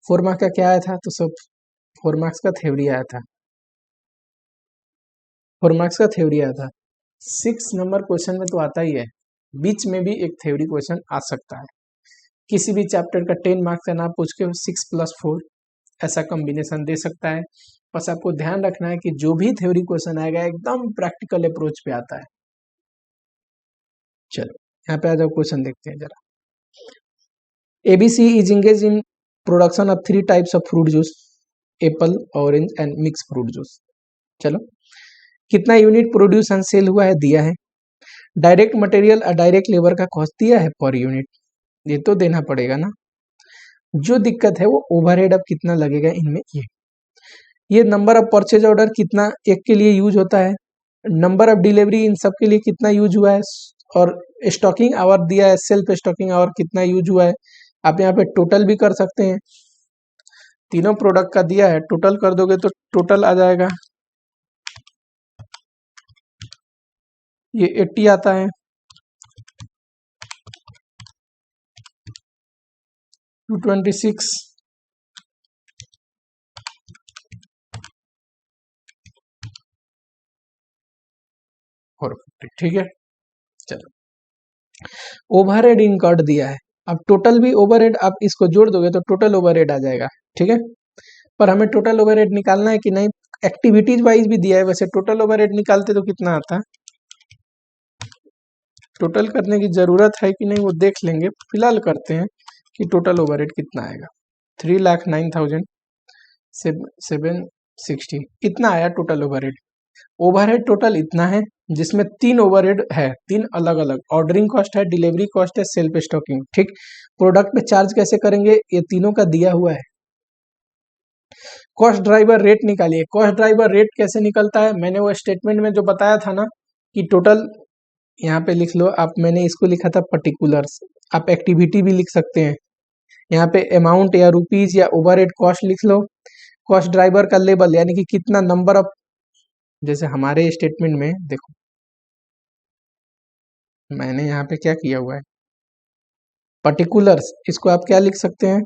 4 मार्क का क्या आया था, तो सब 4 मार्क्स का थ्योरी आया था, 4 मार्क्स का थ्योरी आया था। 6 नंबर क्वेश्चन में तो आता ही है, बीच में भी एक थ्योरी क्वेश्चन आ सकता है। किसी भी चैप्टर का 10 मार्क्स का ना पूछ के 6+4 ऐसा कॉम्बिनेशन दे सकता है। बस आपको ध्यान रखना है कि जो भी थ्योरी क्वेश्चन आएगा एकदम प्रैक्टिकल अप्रोच पे आता है। चलो यहाँ पे आ जाओ, क्वेश्चन देखते हैं जरा। ABC is engage in production of 3 types of fruit juice, Apple, orange and mix fruit juice. चलो कितना यूनिट प्रोड्यूस एंड सेल हुआ है दिया है, डायरेक्ट मटेरियल और डायरेक्ट लेबर का कॉस्ट दिया है पर यूनिट, ये तो देना पड़ेगा ना। जो दिक्कत है वो ओवरहेड अब कितना लगेगा इनमें, ये नंबर ऑफ परचेज ऑर्डर कितना एक के लिए यूज होता है, नंबर ऑफ डिलीवरी इन सब के लिए कितना यूज हुआ है, और स्टॉकिंग आवर दिया है, सेल्फ स्टॉकिंग आवर कितना यूज हुआ है। आप यहाँ पे टोटल भी कर सकते हैं, तीनों प्रोडक्ट का दिया है, टोटल कर दोगे तो टोटल आ जाएगा, ये 80 आता है, 226, 450, ठीक है। चलो ओवरहेड इनकर्ड दिया है, अब टोटल भी ओवरहेड आप इसको जोड़ दोगे तो टोटल ओवरहेड आ जाएगा, ठीक है। पर हमें टोटल ओवरहेड निकालना है कि नहीं, एक्टिविटीज वाइज भी दिया है, वैसे टोटल ओवरहेड निकालते तो कितना आता, टोटल करने की जरूरत है कि नहीं वो देख लेंगे, फिलहाल करते हैं कि टोटल ओवरहेड कितना आएगा। 3,09,760 इतना आया टोटल ओवरहेड। ओवरहेड टोटल इतना है, जिसमें 3 ओवरहेड है, 3 अलग अलग, ऑर्डरिंग कॉस्ट है, डिलीवरी कॉस्ट है, सेल्फ स्टॉकिंग, ठीक। प्रोडक्ट पे चार्ज कैसे करेंगे, ये तीनों का दिया हुआ है। कॉस्ट ड्राइवर रेट निकालिए, कॉस्ट ड्राइवर रेट कैसे निकलता है, मैंने वो स्टेटमेंट में जो बताया था ना कि टोटल, यहाँ पे लिख लो आप, मैंने इसको लिखा था पर्टिकुलर्स, आप एक्टिविटी भी लिख सकते हैं, यहाँ पे अमाउंट या रुपीज या ओवरहेड कॉस्ट लिख लो। कॉस्ट ड्राइवर का लेवल यानी कि कितना नंबर ऑफ, जैसे हमारे स्टेटमेंट में देखो मैंने यहाँ पे क्या किया हुआ है, पर्टिकुलर्स, इसको आप क्या लिख सकते हैं,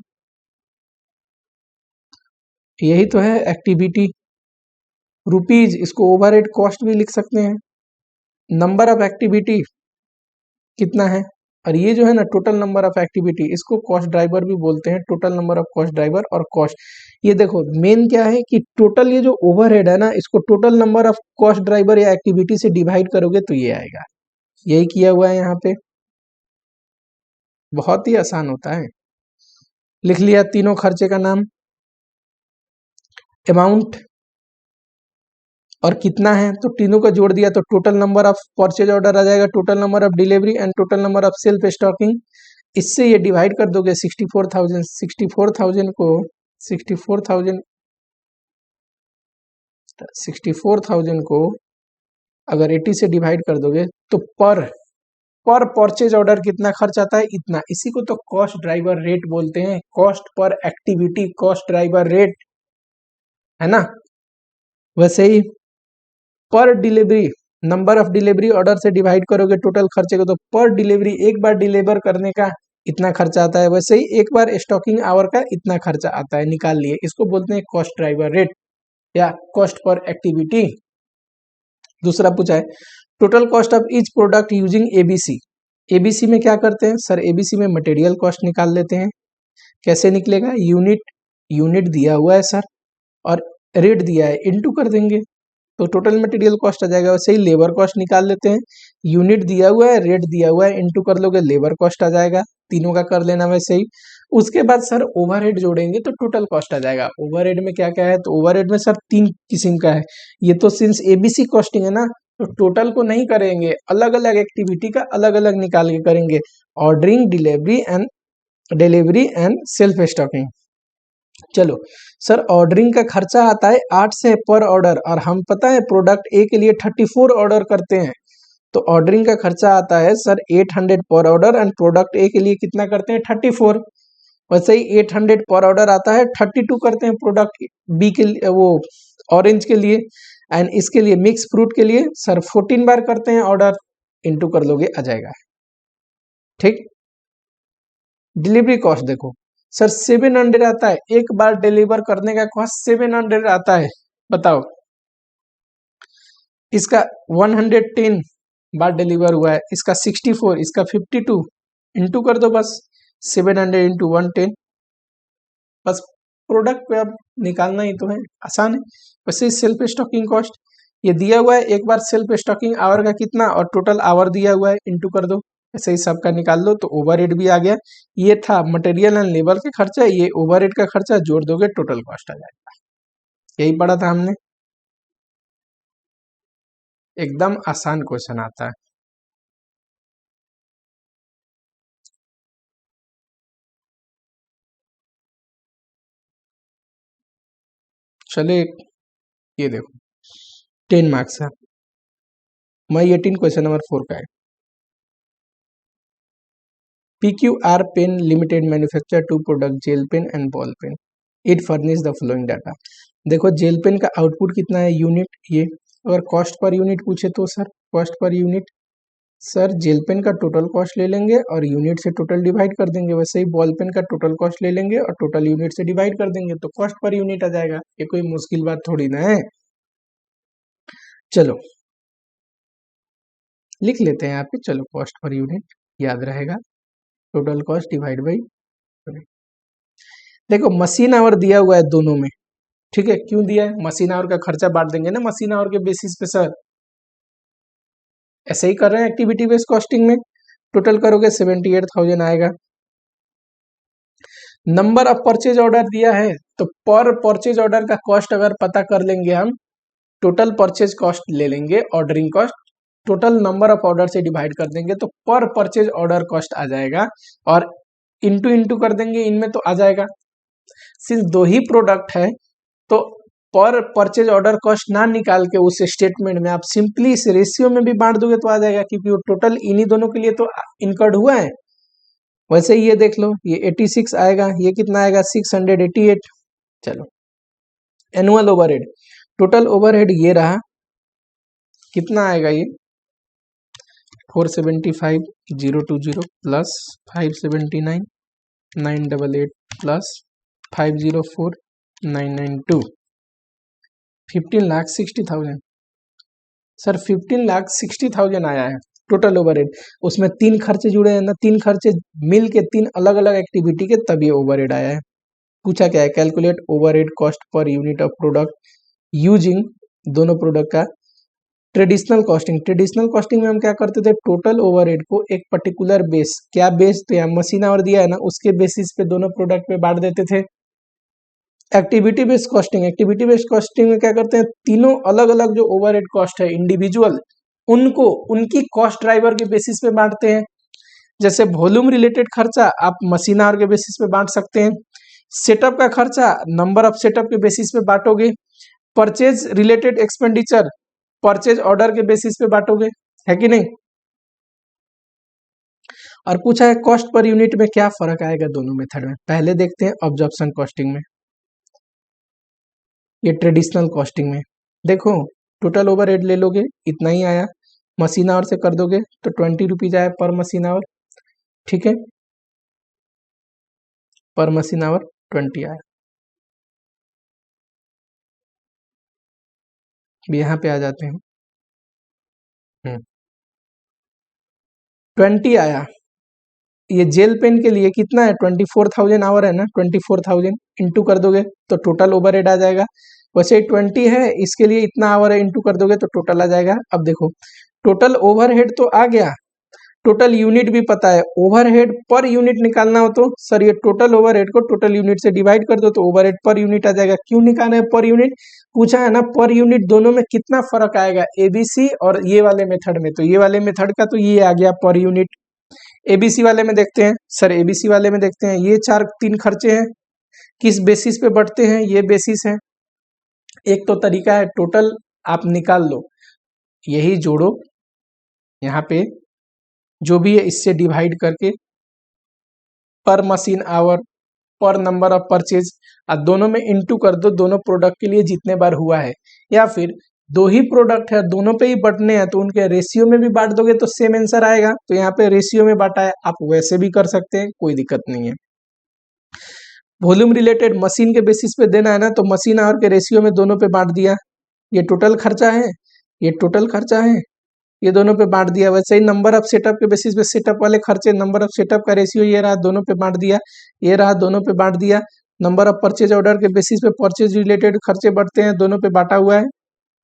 यही तो है एक्टिविटी। रुपीज, इसको ओवरहेड कॉस्ट भी लिख सकते हैं। नंबर ऑफ एक्टिविटी कितना है, और ये जो है ना टोटल नंबर ऑफ एक्टिविटी, इसको कॉस्ट ड्राइवर भी बोलते हैं, total number of cost driver और कॉस्ट। ये देखो मेन क्या है कि टोटल ये जो ओवरहेड है ना, इसको total number of cost driver या एक्टिविटी से डिवाइड करोगे तो ये आएगा। यही किया हुआ है यहाँ पे, बहुत ही आसान होता है। लिख लिया तीनों खर्चे का नाम, अमाउंट और कितना है, तो तीनों का जोड़ दिया तो total number of purchase order आ जाएगा, total number of delivery and total number of self stocking. इससे ये डिवाइड कर दोगे 64,000, 64,000 को 64,000 64,000 को अगर 80 से डिवाइड कर दोगे तो पर परचेज ऑर्डर कितना खर्च आता है, इतना। इसी को तो कॉस्ट ड्राइवर रेट बोलते हैं, cost per activity cost driver rate, है ना। वैसे ही पर delivery, number of delivery order से डिवाइड करोगे टोटल खर्चे को, तो पर डिलीवरी एक बार डिलीवर करने का इतना खर्चा आता है, वैसे ही एक बार स्टॉकिंग आवर का इतना खर्चा आता है, निकाल लिए। इसको बोलते हैं कॉस्ट ड्राइवर रेट या कॉस्ट पर एक्टिविटी। दूसरा पूछा है total cost of each product using ABC. ABC में क्या करते हैं सर, एबीसी में मटेरियल कॉस्ट निकाल लेते हैं। कैसे निकलेगा, यूनिट, यूनिट दिया हुआ है सर और रेट दिया है, इनटू कर देंगे तो टोटल मटेरियल कॉस्ट आ जाएगा। वैसे ही लेबर कॉस्ट निकाल लेते हैं, यूनिट दिया हुआ है, रेट दिया हुआ है, इनटू कर लोगे लेबर कॉस्ट आ जाएगा, तीनों का कर लेना वैसे ही। उसके बाद सर ओवरहेड जोड़ेंगे तो टोटल कॉस्ट आ जाएगा। ओवरहेड में क्या क्या है, तो ओवरहेड में सर 3 किस्म का है। ये तो सिंस एबीसी कॉस्टिंग है ना, तो टोटल को नहीं करेंगे, अलग अलग एक्टिविटी का अलग अलग निकाल के करेंगे। Ordering, delivery and self stocking. चलो सर, ऑर्डरिंग का खर्चा आता है 8 से पर ऑर्डर, और हम पता है प्रोडक्ट ए के लिए 34 ऑर्डर करते हैं, तो ऑर्डरिंग का खर्चा आता है सर 800 पर ऑर्डर, एंड प्रोडक्ट ए के लिए कितना करते हैं 34। वैसे ही 800 पर ऑर्डर आता है, 32 करते हैं प्रोडक्ट बी के लिए, वो ऑरेंज के लिए, एंड इसके लिए मिक्स फ्रूट के लिए सर 14 बार करते हैं ऑर्डर, इनटू कर लोगे आ जाएगा। ठीक, डिलीवरी कॉस्ट देखो सर 700 आता है, एक बार डिलीवर करने का कॉस्ट 700 आता है, बताओ। इसका 110 बार डिलीवर हुआ है, इसका 64, इसका 52, इंटू कर दो बस, 700 इंटू 110, बस प्रोडक्ट पे अब निकालना ही तो है, आसान है। वैसे सेल्फ स्टॉकिंग कॉस्ट ये दिया हुआ है, एक बार सेल्फ स्टॉकिंग आवर का कितना और टोटल आवर दिया हुआ है, इंटू कर दो, ऐसे ही सबका निकाल दो तो ओवरहेड भी आ गया। ये था मटेरियल एंड लेबर का खर्चा, ये ओवरहेड का खर्चा, जोड़ दोगे टोटल कॉस्ट आ जाएगा। यही पढ़ा था हमने, एकदम आसान क्वेश्चन आता है। चले, ये देखो 10 मार्क्स है, मई 18 क्वेश्चन नंबर 4 का है। PQR pen limited manufacture two product gel pen and ball pen, it furnish the following data. देखो जेल पेन का आउटपुट कितना है, यूनिट, ये अगर कॉस्ट पर यूनिट पूछे तो sir cost per unit, sir gel pen का टोटल कॉस्ट ले लेंगे और यूनिट से टोटल डिवाइड कर देंगे, वैसे ही बॉल पेन का टोटल कॉस्ट ले लेंगे और टोटल यूनिट से डिवाइड कर देंगे तो कॉस्ट पर यूनिट आ जाएगा। ये कोई मुश्किल बात थोड़ी ना है। चलो लिख लेते हैं यहाँ पे, चलो कॉस्ट पर यूनिट याद रहेगा, टोटल कॉस्ट डिवाइड बाई। देखो मशीन आवर दिया हुआ है दोनों में, ठीक है, क्यों दिया है, मशीन आवर का खर्चा बांट देंगे ना मशीन आवर के बेसिस पे सर, ऐसे ही कर रहे हैं एक्टिविटी बेस्ड कॉस्टिंग में। टोटल करोगे 78,000 आएगा। नंबर ऑफ परचेज ऑर्डर दिया है, तो पर परचेज ऑर्डर का कॉस्ट अगर पता कर लेंगे हम, टोटल परचेज कॉस्ट ले लेंगे, ordering cost total number of order से डिवाइड कर देंगे तो पर परचेज ऑर्डर कॉस्ट आ जाएगा, और इंटू इंटू कर देंगे इनमें तो आ जाएगा। सिंस दो ही प्रोडक्ट है तो पर परचेज ऑर्डर कॉस्ट ना निकाल के उस स्टेटमेंट में आप सिंपली इस रेशियो में भी बांट दोगे तो आ जाएगा, क्योंकि वो टोटल इन्हीं दोनों के लिए तो इनकर्ड हुआ है। वैसे ही ये देख लो, ये 86 आएगा, ये कितना आएगा 688। चलो एनुअल ओवरहेड, टोटल ओवरहेड ये रहा, कितना आएगा ये 475,020 प्लस 579 988 प्लस 504,992 15,60,000। सर 15,60,000 आया है टोटल ओवरहेड। उसमें 3 खर्चे जुड़े हैं ना, 3 खर्चे मिल के 3 अलग अलग एक्टिविटी के तब ये ओवरहेड आया है। पूछा क्या है, calculate overhead cost per unit of product using दोनों प्रोडक्ट का ट्रेडिशनल कॉस्टिंग। ट्रेडिशनल कॉस्टिंग में हम क्या करते थे, टोटल ओवरहेड को एक पर्टिकुलर बेस, क्या बेस तो यहाँ मशीन आवर दिया है ना, उसके बेसिस पे दोनों प्रोडक्ट पे बांट देते थे। Activity based costing, activity based costing में क्या करते हैं, तीनों अलग अलग जो ओवरहेड कॉस्ट है इंडिविजुअल, उनको उनकी कॉस्ट ड्राइवर के बेसिस पे बांटते हैं। जैसे वॉल्यूम रिलेटेड खर्चा आप मशीन आवर के बेसिस पे बांट सकते हैं। सेटअप का खर्चा नंबर ऑफ सेटअप के बेसिस पे बांटोगे। Purchase related expenditure purchase order के बेसिस पे बांटोगे, है कि नहीं। और पूछा है कॉस्ट पर यूनिट में क्या फर्क आएगा दोनों मेथड में। पहले देखते हैं ऑब्जर्प्शन कॉस्टिंग में, ये ट्रेडिशनल कॉस्टिंग में देखो टोटल ओवरहेड ले लोगे इतना ही आया, मशीन आवर से कर दोगे तो 20 रुपीज आया पर मशीन आवर, ठीक है, पर मशीन आवर 20 आया। यहाँ पे आ जाते हैं, 20 आया। ये जेल पेन के लिए कितना है, 24,000 आवर है ना, 24,000 इंटू कर दोगे तो टोटल ओवरहेड आ जाएगा। वैसे 20 है, इसके लिए इतना आवर है, इंटू कर दोगे तो टोटल आ जाएगा। अब देखो टोटल ओवरहेड तो आ गया, टोटल यूनिट भी पता है। ओवरहेड पर यूनिट निकालना हो तो सर ये टोटल ओवरहेड को टोटल यूनिट से डिवाइड कर दो तो ओवरहेड पर यूनिट आ जाएगा। क्यों निकालना है पर यूनिट, पूछा है ना पर यूनिट दोनों में कितना फर्क आएगा एबीसी और ये वाले मेथड में, तो ये वाले मेथड का तो ये आ गया पर यूनिट। एबीसी वाले में देखते हैं, सर एबीसी वाले में देखते हैं, ये 3 खर्चे हैं, किस बेसिस पे बढ़ते हैं, ये बेसिस है। एक तो तरीका है टोटल आप निकाल लो, यही जोड़ो यहाँ पे जो भी है इससे डिवाइड करके पर मशीन आवर पर नंबर ऑफ परचेज और दोनों में इंटू कर दो, दोनों प्रोडक्ट के लिए जितने बार हुआ है। या फिर 2 ही प्रोडक्ट है दोनों पे ही बंटने हैं तो उनके रेशियो में भी बांट दोगे तो सेम आंसर आएगा। तो यहाँ पे रेशियो में बांटा है, आप वैसे भी कर सकते हैं, कोई दिक्कत नहीं है। वॉल्यूम रिलेटेड मशीन के बेसिस पे देना है ना, तो मशीन आवर के रेशियो में दोनों पे बांट दिया। ये टोटल खर्चा है, ये टोटल खर्चा है, ये दोनों पे बांट दिया। वैसे ही नंबर ऑफ सेटअप के बेसिस पे सेटअप वाले खर्चे, नंबर ऑफ सेटअप का रेशियो ये रहा, दोनों पे बांट दिया, ये रहा, दोनों पे बांट दिया। नंबर ऑफ परचेज ऑर्डर के बेसिस पे परचेज रिलेटेड खर्चे बढ़ते हैं, दोनों पे बांटा हुआ है,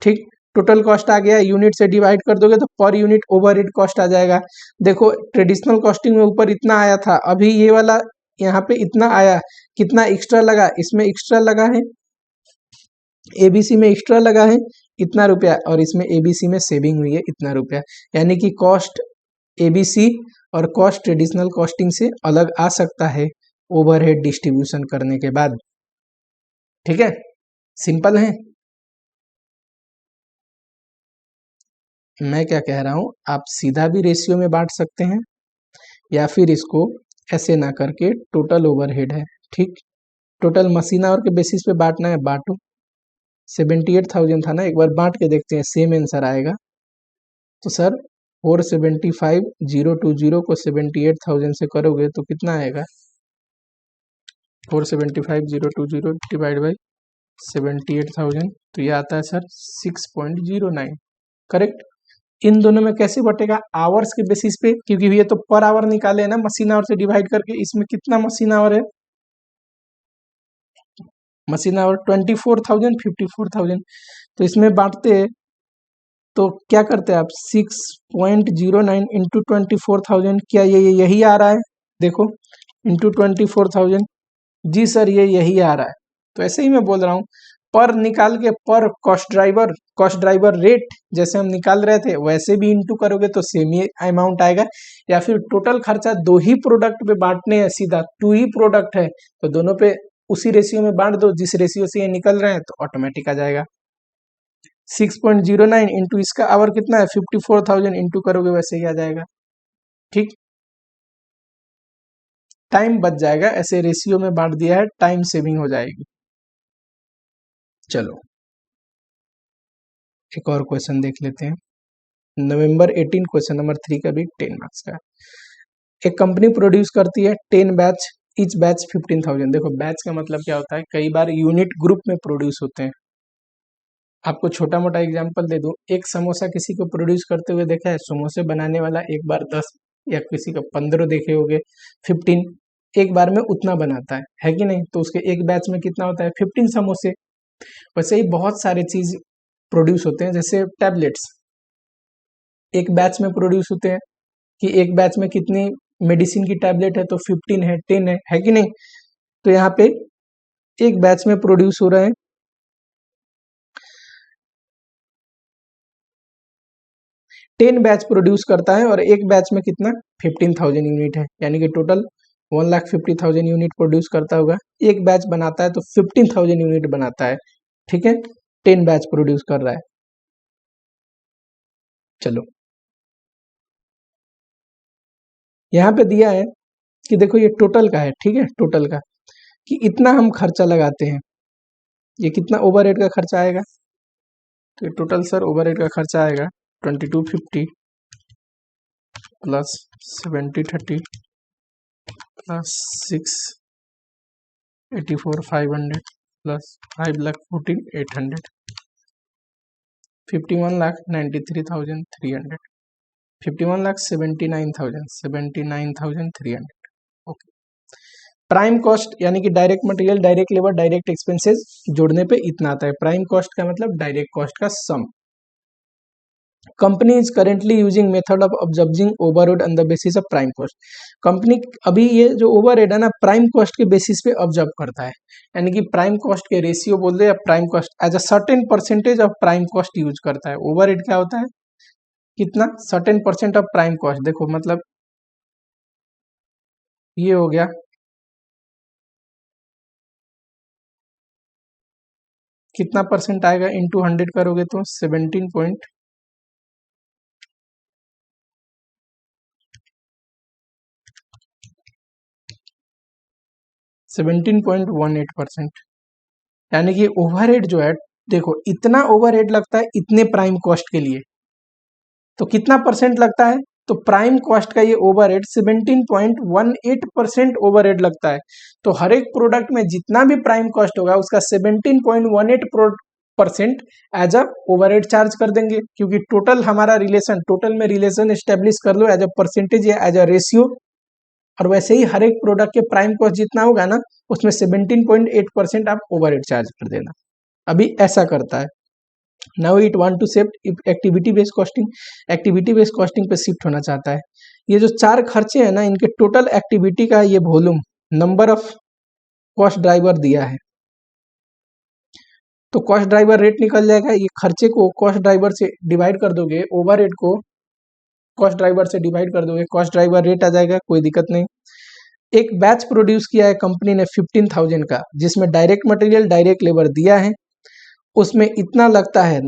ठीक। टोटल कॉस्ट आ गया, यूनिट से डिवाइड कर दोगे तो पर यूनिट ओवरहेड कॉस्ट आ जाएगा। देखो ट्रेडिशनल कॉस्टिंग में ऊपर इतना आया था, अभी ये वाला यहाँ पे इतना आया, कितना एक्स्ट्रा लगा, इसमें एक्स्ट्रा लगा है, एबीसी में एक्स्ट्रा लगा है इतना रुपया और इसमें एबीसी में सेविंग हुई है इतना रुपया। यानी कि कॉस्ट एबीसी और कॉस्ट ट्रेडिशनल कॉस्टिंग से अलग आ सकता है ओवरहेड डिस्ट्रीब्यूशन करने के बाद, ठीक है, सिंपल है। मैं क्या कह रहा हूं, आप सीधा भी रेशियो में बांट सकते हैं या फिर इसको ऐसे ना करके टोटल ओवरहेड है, ठीक, टोटल मशीन आवर के बेसिस पे बांटना है, बांटो। 78,000 था ना, एक बार बांट के देखते हैं सेम आंसर आएगा। तो सर 475,020 को 78,000 से करोगे तो कितना आएगा, 475,020 डिवाइड बाई 78,000 तो ये आता है सर 6.09, करेक्ट। इन दोनों में कैसे बटेगा, आवर्स के बेसिस पे, क्योंकि ये तो पर आवर निकाले है ना मशीन आवर से डिवाइड करके। इसमें कितना मशीन आवर है, मशीन आवर 24,000 54,000, तो इसमें बांटते तो क्या करते हैं आप 6.09 इंटू 24,000, क्या ये यही आ रहा है, देखो इंटू 24,000, जी सर ये यही आ रहा है। तो ऐसे ही मैं बोल रहा हूँ पर निकाल के पर कॉस्ट ड्राइवर रेट जैसे हम निकाल रहे थे वैसे भी इंटू करोगे तो सेम ही अमाउंट आएगा। या फिर टोटल खर्चा 2 ही प्रोडक्ट पे बांटने हैं, सीधा 2 ही प्रोडक्ट है तो दोनों पे उसी रेशियो में बांट दो जिस रेशियो से ये निकल रहे हैं तो ऑटोमेटिक आ जाएगा। 6.09 इंटू इसका आवर कितना है 54,000 इंटू करोगे वैसे ही आ जाएगा, ठीक, टाइम बच जाएगा, ऐसे रेशियो में बांट दिया है, टाइम सेविंग हो जाएगी। चलो एक और क्वेश्चन देख लेते हैं। नवंबर 18 क्वेश्चन नंबर 3 का भी 10 मार्क्स का है। एक कंपनी प्रोड्यूस करती है 10 बैच, ईच बैच 15,000। देखो बैच का मतलब क्या होता है, कई बार यूनिट ग्रुप में प्रोड्यूस होते हैं। आपको छोटा मोटा एग्जांपल दे दूं, एक समोसा किसी को प्रोड्यूस करते हुए देखा है? समोसे बनाने वाला एक बार 10 या किसी का 15 देखे होंगे, 15 एक बार में उतना बनाता है कि नहीं? तो उसके एक बैच में कितना होता है? 15 समोसे। वैसे ही बहुत सारे चीज प्रोड्यूस होते हैं, जैसे टैबलेट्स एक बैच में प्रोड्यूस होते हैं कि एक बैच में कितनी मेडिसिन की टैबलेट है, तो 15 है, 10 है कि नहीं? तो यहाँ पे एक बैच में प्रोड्यूस हो रहे हैं 10 बैच प्रोड्यूस करता है, और एक बैच में कितना? 15,000 यूनिट है, यानी कि टोटल 1,50,000 यूनिट प्रोड्यूस करता होगा। एक बैच बनाता है तो 15,000 यूनिट बनाता है, ठीक है? 10 बैच प्रोड्यूस कर रहा है। चलो यहाँ पे दिया है कि देखो ये टोटल का है, ठीक है? टोटल का कि इतना हम खर्चा लगाते हैं, ये कितना ओवरहेड का खर्चा आएगा? तो ये टोटल सर ओवरहेड का खर्चा आएगा 2250 plus 7030 plus 684,500 plus 5,14,800 51,93,300 51,79,300। Okay. Prime cost यानी कि direct material, direct labour, direct expenses जोड़ने पे इतना आता है। प्राइम कॉस्ट का मतलब डायरेक्ट कॉस्ट का sum. Company is currently using method of absorbing overhead on the basis of prime cost. Company अभी ये जो ओवरहेड है ना, प्राइम कॉस्ट के बेसिस पे ऑब्जर्व करता है, यानी कि प्राइम कॉस्ट के रेशियो बोल दे या prime cost as a certain percentage of prime cost use करता है। ओवरहेड क्या होता है? कितना? Certain percent of prime cost. देखो मतलब ये हो गया कितना परसेंट आएगा, इंटू 100 करोगे तो 17.18%। यानी कि ओवरहेड जो है, देखो इतना ओवरहेड लगता है इतने प्राइम कॉस्ट के लिए, तो कितना परसेंट लगता है? तो प्राइम कॉस्ट का ये ओवरहेड 17.18% ओवरहेड लगता है। तो हर एक प्रोडक्ट में जितना भी प्राइम कॉस्ट होगा उसका 17.18% एज अ ओवरहेड चार्ज कर देंगे, क्योंकि टोटल हमारा रिलेशन, टोटल में रिलेशन एस्टेब्लिश कर लो एज अ परसेंटेज या एज अ रेशियो। और वैसे ही हर एक प्रोडक्ट के प्राइम कॉस्ट जितना होगा ना, उसमें 17.8% आप ओवरहेड चार्ज कर देना। अभी ऐसा करता है। Now it want to shift activity based costing, activity based costing पे शिफ्ट होना चाहता है। ये जो चार खर्चे हैं ना, इनके टोटल एक्टिविटी का ये volume, number of cost driver दिया है, तो कॉस्ट ड्राइवर रेट निकल जाएगा। ये खर्चे को कॉस्ट ड्राइवर से डिवाइड कर दोगे, ओवरहेड को कॉस्ट ड्राइवर से डिवाइड कर दोगे, कॉस्ट ड्राइवर रेट आ जाएगा, कोई दिक्कत नहीं। एक बैच प्रोड्यूस किया है कंपनी ने 15,000 का, जिसमें डायरेक्ट मटेरियल, डायरेक्ट लेबर दिया है, उसमें इतना लगता है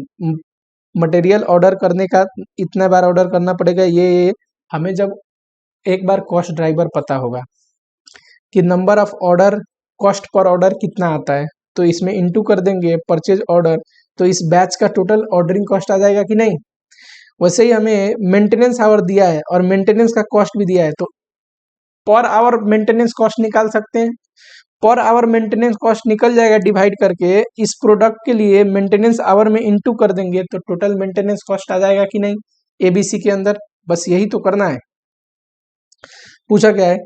मटेरियल ऑर्डर करने का, इतना बार ऑर्डर करना पड़ेगा। ये हमें जब एक बार कॉस्ट ड्राइवर पता होगा कि number of order, cost per order कितना आता है, तो इसमें इंटू कर देंगे परचेज ऑर्डर, तो इस बैच का टोटल ऑर्डरिंग कॉस्ट आ जाएगा कि नहीं? वैसे ही हमें मेंटेनेंस आवर दिया है और मेंटेनेंस का कॉस्ट भी दिया है, तो पर आवर मेंटेनेंस कॉस्ट निकाल सकते हैं। पर आवर मेंटेनेंस कॉस्ट निकल जाएगा डिवाइड करके, इस प्रोडक्ट के लिए मेंटेनेंस आवर में इंटू कर देंगे, तो टोटल मेंटेनेंस कॉस्ट आ जाएगा कि नहीं एबीसी के अंदर? बस यही तो करना है। पूछा क्या है?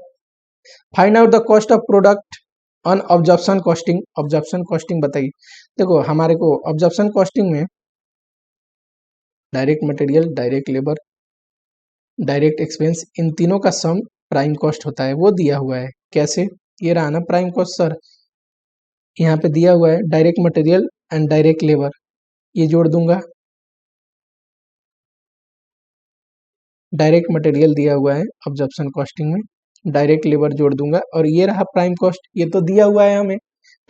Find out the cost of product on absorption costing. Absorption costing बताइए। देखो हमारे को ऑब्जर्प्शन कॉस्टिंग में direct material, direct labour, direct expense, इन तीनों का सम प्राइम कॉस्ट होता है, वो दिया हुआ है। कैसे? ये रहा ना प्राइम कॉस्ट सर, यहाँ पे दिया हुआ है direct material and direct labour, ये जोड़ दूंगा, डायरेक्ट मटेरियल दिया हुआ है ऑब्जर्प्शन कॉस्टिंग में, डायरेक्ट लेबर जोड़ दूंगा, और ये रहा प्राइम कॉस्ट, ये तो दिया हुआ है हमें,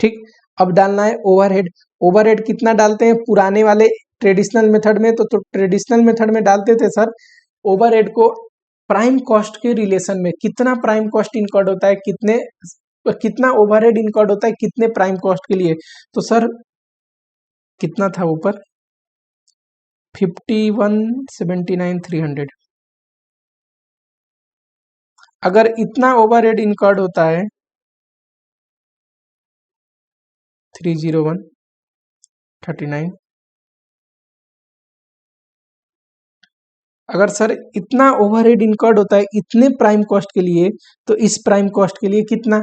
ठीक। अब डालना है ओवरहेड। ओवरहेड कितना डालते हैं पुराने वाले ट्रेडिशनल मेथड में? तो ट्रेडिशनल मेथड में डालते थे सर ओवरहेड को प्राइम कॉस्ट के रिलेशन में, कितना प्राइम कॉस्ट इनकर्ड होता है, कितना ओवरहेड इनकर्ड होता है कितने प्राइम कॉस्ट के लिए। तो सर कितना था ऊपर? 51,79,300। अगर इतना ओवरहेड इनकर्ड होता है 301,39, अगर सर इतना ओवरहेड इनकर्ड होता है इतने प्राइम कॉस्ट के लिए, तो इस प्राइम कॉस्ट के लिए कितना?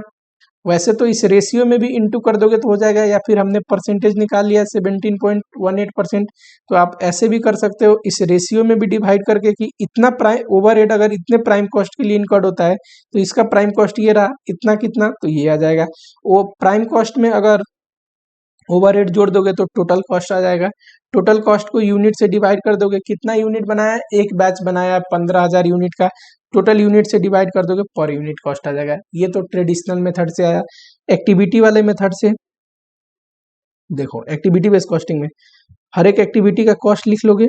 वैसे तो इस रेशियो में भी इंटू कर दोगे तो हो जाएगा, या फिर हमने परसेंटेज निकाल लिया 17.18%, तो आप ऐसे भी कर सकते हो, इस रेशियो में भी डिवाइड करके कि इतना प्राइम ओवरहेड अगर इतने प्राइम कॉस्ट के लिए इनकर्ड होता है तो इसका प्राइम कॉस्ट ये रहा, इतना कितना, तो ये आ जाएगा। वो प्राइम कॉस्ट में अगर ओवरहेड जोड़ दोगे तो टोटल कॉस्ट आ जाएगा। टोटल कॉस्ट को यूनिट से डिवाइड कर दोगे, कितना यूनिट बनाया, एक बैच बनाया 15,000 यूनिट का, टोटल यूनिट से डिवाइड कर दोगे पर यूनिट कॉस्ट आ जाएगा। ये तो ट्रेडिशनल मेथड से आया। एक्टिविटी वाले मेथड से देखो, एक्टिविटी बेस्ड कॉस्टिंग में हर एक एक्टिविटी का कॉस्ट लिख लोगे,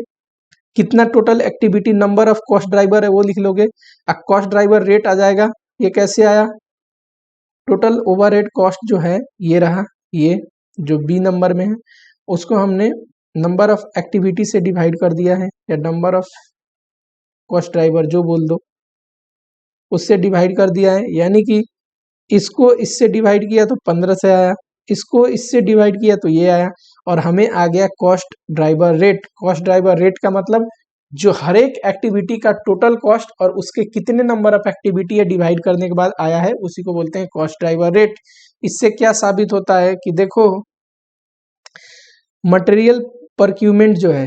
कितना total activity number of cost driver है वो लिख लोगे, कॉस्ट ड्राइवर रेट आ जाएगा। ये कैसे आया, टोटल ओवरहेड कॉस्ट जो है ये रहा, ये जो बी नंबर में है उसको हमने नंबर ऑफ एक्टिविटी से डिवाइड कर दिया है, या नंबर ऑफ कॉस्ट ड्राइवर जो बोल दो उससे डिवाइड कर दिया है, यानी कि इसको इससे डिवाइड किया तो 15 से आया, इसको इससे डिवाइड किया तो ये आया, और हमें आ गया cost driver rate. Cost driver rate का मतलब जो हर एक एक्टिविटी का टोटल कॉस्ट और उसके कितने नंबर ऑफ एक्टिविटी है डिवाइड करने के बाद आया है, उसी को बोलते हैं कॉस्ट ड्राइवर रेट। इससे क्या साबित होता है कि देखो मटेरियल परक्यूमेंट जो है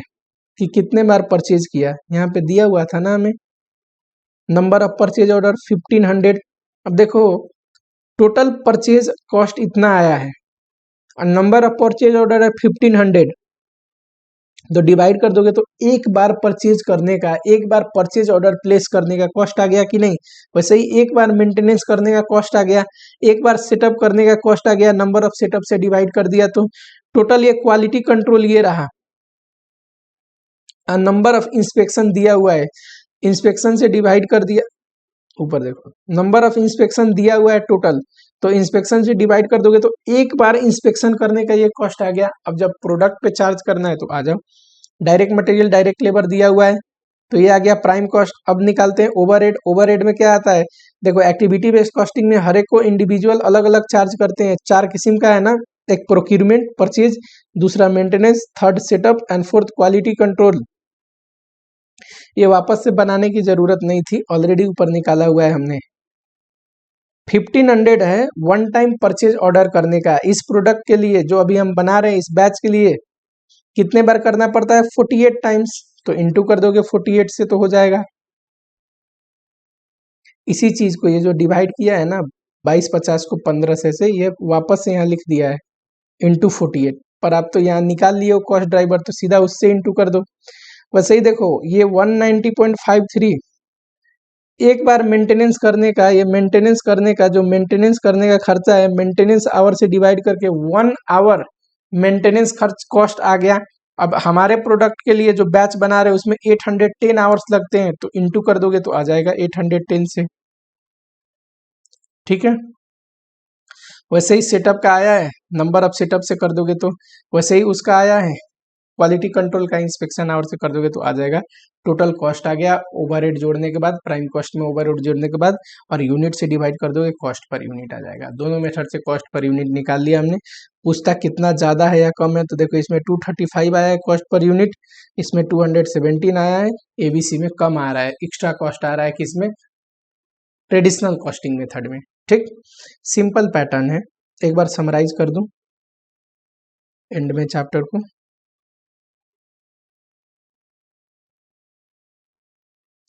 कि कितने बार परचेज किया, यहाँ पे दिया हुआ था ना हमें नंबर ऑफ परचेज ऑर्डर 1500। अब देखो टोटल परचेज कॉस्ट इतना आया है और नंबर ऑफ परचेज ऑर्डर है 1500, तो डिवाइड कर दोगे तो एक बार परचेज करने का, एक बार परचेज ऑर्डर प्लेस करने का कॉस्ट आ गया कि नहीं। वैसे ही एक बार मेंटेनेंस करने का कॉस्ट आ गया, एक बार सेटअप करने का कॉस्ट आ गया, नंबर ऑफ सेटअप से डिवाइड कर दिया तो टोटल ये क्वालिटी कंट्रोल ये रहा। नंबर ऑफ इंस्पेक्शन दिया हुआ है, इंस्पेक्शन से डिवाइड कर दिया, ऊपर देखो नंबर ऑफ इंस्पेक्शन दिया हुआ है टोटल, तो इंस्पेक्शन से डिवाइड कर दोगे तो एक बार इंस्पेक्शन करने का ये कॉस्ट आ गया। अब जब प्रोडक्ट पे चार्ज करना है तो आ जाओ, डायरेक्ट मटेरियल डायरेक्ट लेबर दिया हुआ है तो ये आ गया प्राइम कॉस्ट। अब निकालते हैं ओवरहेड। ओवरहेड में क्या आता है, देखो एक्टिविटी बेस्ड कॉस्टिंग में हर एक को इंडिविजुअल अलग अलग चार्ज करते हैं। चार किस्म का है ना, एक प्रोक्यूरमेंट परचेज, दूसरा maintenance, third setup and fourth quality control. ये वापस से बनाने की जरूरत नहीं थी, ऑलरेडी ऊपर निकाला हुआ है हमने। 1500 है वन टाइम परचेज ऑर्डर करने का। इस प्रोडक्ट के लिए जो अभी हम बना रहे हैं इस बैच के लिए कितने बार करना पड़ता है, 48 टाइम्स, तो इंटू कर दोगे 48 से तो हो जाएगा। इसी चीज को ये जो डिवाइड किया है ना 2250 को 15 से ये वापस से यहाँ लिख दिया है इंटू 48, पर आप तो यहाँ निकाल लिए हो कॉस्ट ड्राइवर, तो सीधा उससे इंटू कर दो। वैसे ही देखो ये 190.53 एक बार मेंटेनेंस करने का, ये मेंटेनेंस करने का जो मेंटेनेंस करने का खर्चा है मेंटेनेंस आवर से डिवाइड करके 1 आवर मेंटेनेंस खर्च कॉस्ट आ गया। अब हमारे प्रोडक्ट के लिए जो बैच बना रहे हैं उसमें 810 आवर्स लगते हैं, तो इंटू कर दोगे तो आ जाएगा 810 से, ठीक है। वैसे ही सेटअप का आया है, नंबर ऑफ सेटअप से कर दोगे तो वैसे ही उसका आया है, क्वालिटी कंट्रोल का इंस्पेक्शन आवर से कर दोगे तो आ जाएगा। टोटल कॉस्ट आ गया ओवरहेड जोड़ने के बाद, प्राइम कॉस्ट में ओवरहेड जोड़ने के बाद, और यूनिट से डिवाइड कर दोगे कॉस्ट पर यूनिट आ जाएगा। दोनों मेथड से कॉस्ट पर यूनिट निकाल लिया हमने। पूछता कितना ज़्यादा है या कम है, तो देखो इसमें 235 आया है कॉस्ट पर यूनिट, इसमें 217 आया है, एबीसी में कम आ रहा है, एक्स्ट्रा कॉस्ट आ रहा है किसमें, ट्रेडिशनल कॉस्टिंग मेथड में। ठीक, सिंपल पैटर्न है। एक बार समराइज कर दूं एंड में चैप्टर को।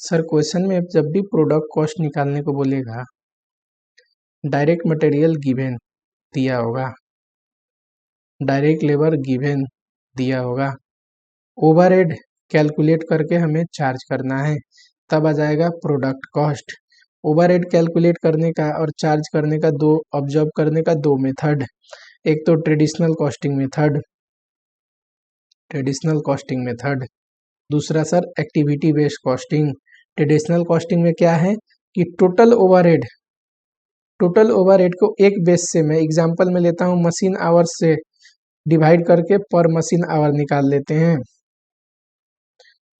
सर क्वेश्चन में जब भी प्रोडक्ट कॉस्ट निकालने को बोलेगा, डायरेक्ट मटेरियल गिवन दिया होगा, डायरेक्ट लेबर गिवन दिया होगा, ओवरहेड कैलकुलेट करके हमें चार्ज करना है, तब आ जाएगा प्रोडक्ट कॉस्ट। ओवरहेड कैलकुलेट करने का और चार्ज करने का ऑब्जर्व करने का दो मेथड, एक तो ट्रेडिशनल कॉस्टिंग मेथड, दूसरा sir activity based costing. Traditional costing में क्या है कि टोटल ओवरहेड को एक बेस से, मैं एग्जांपल में लेता हूँ मशीन आवर्स से डिवाइड करके पर मशीन आवर निकाल लेते हैं।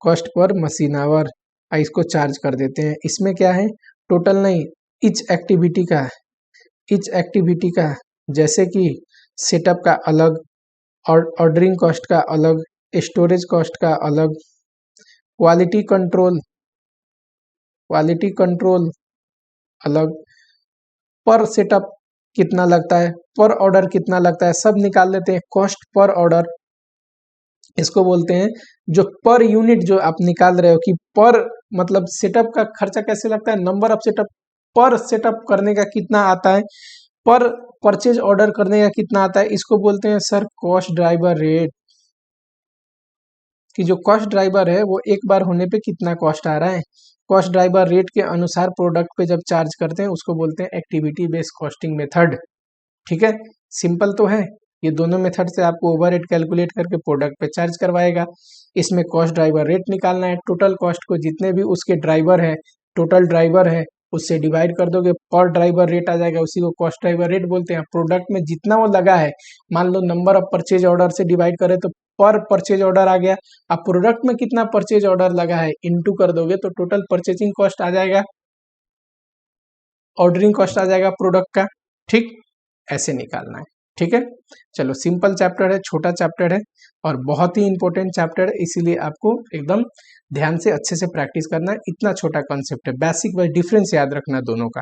कॉस्ट पर मशीन आवर, इसको चार्ज कर देते हैं। इसमें क्या है, टोटल नहीं, ईच एक्टिविटी का, ईच एक्टिविटी का, जैसे कि सेटअप का अलग, ऑर्डरिंग कॉस्ट का अलग, स्टोरेज कॉस्ट का अलग, क्वालिटी कंट्रोल, क्वालिटी कंट्रोल अलग, पर सेटअप कितना लगता है, पर ऑर्डर कितना लगता है, सब निकाल लेते हैं। कॉस्ट पर ऑर्डर इसको बोलते हैं। जो पर यूनिट जो आप निकाल रहे हो कि पर मतलब सेटअप का खर्चा कैसे लगता है, नंबर ऑफ सेटअप, पर सेटअप करने का कितना आता है, पर परचेज ऑर्डर करने का कितना आता है, इसको बोलते हैं सर कॉस्ट ड्राइवर रेट। कि जो कॉस्ट ड्राइवर है वो एक बार होने पे कितना कॉस्ट आ रहा है, कॉस्ट ड्राइवर रेट के अनुसार प्रोडक्ट पे जब चार्ज करते हैं उसको बोलते हैं एक्टिविटी बेस्ड कॉस्टिंग मेथड। ठीक है, सिंपल तो है। ये दोनों मेथड से आपको ओवरहेड कैलकुलेट करके प्रोडक्ट पे चार्ज करवाएगा। इसमें कॉस्ट ड्राइवर रेट निकालना है, टोटल कॉस्ट को जितने भी उसके ड्राइवर है, टोटल ड्राइवर है, उससे डिवाइड कर दोगे, पर ड्राइवर रेट आ जाएगा, उसी को कॉस्ट ड्राइवर रेट बोलते हैं। प्रोडक्ट में जितना वो लगा है, मान लो नंबर ऑफ परचेज ऑर्डर से डिवाइड करें तो पर परचेज ऑर्डर आ गया। अब प्रोडक्ट में कितना परचेज ऑर्डर लगा है इनटू कर दोगे तो टोटल परचेजिंग कॉस्ट आ जाएगा, ऑर्डरिंग कॉस्ट आ जाएगा प्रोडक्ट का। ठीक, ऐसे निकालना है। ठीक है, चलो सिंपल चैप्टर है, छोटा चैप्टर है और बहुत ही इंपॉर्टेंट चैप्टर है, इसीलिए आपको एकदम ध्यान से अच्छे से प्रैक्टिस करना है। इतना छोटा कॉन्सेप्ट है, बेसिक बस डिफरेंस याद रखना दोनों का।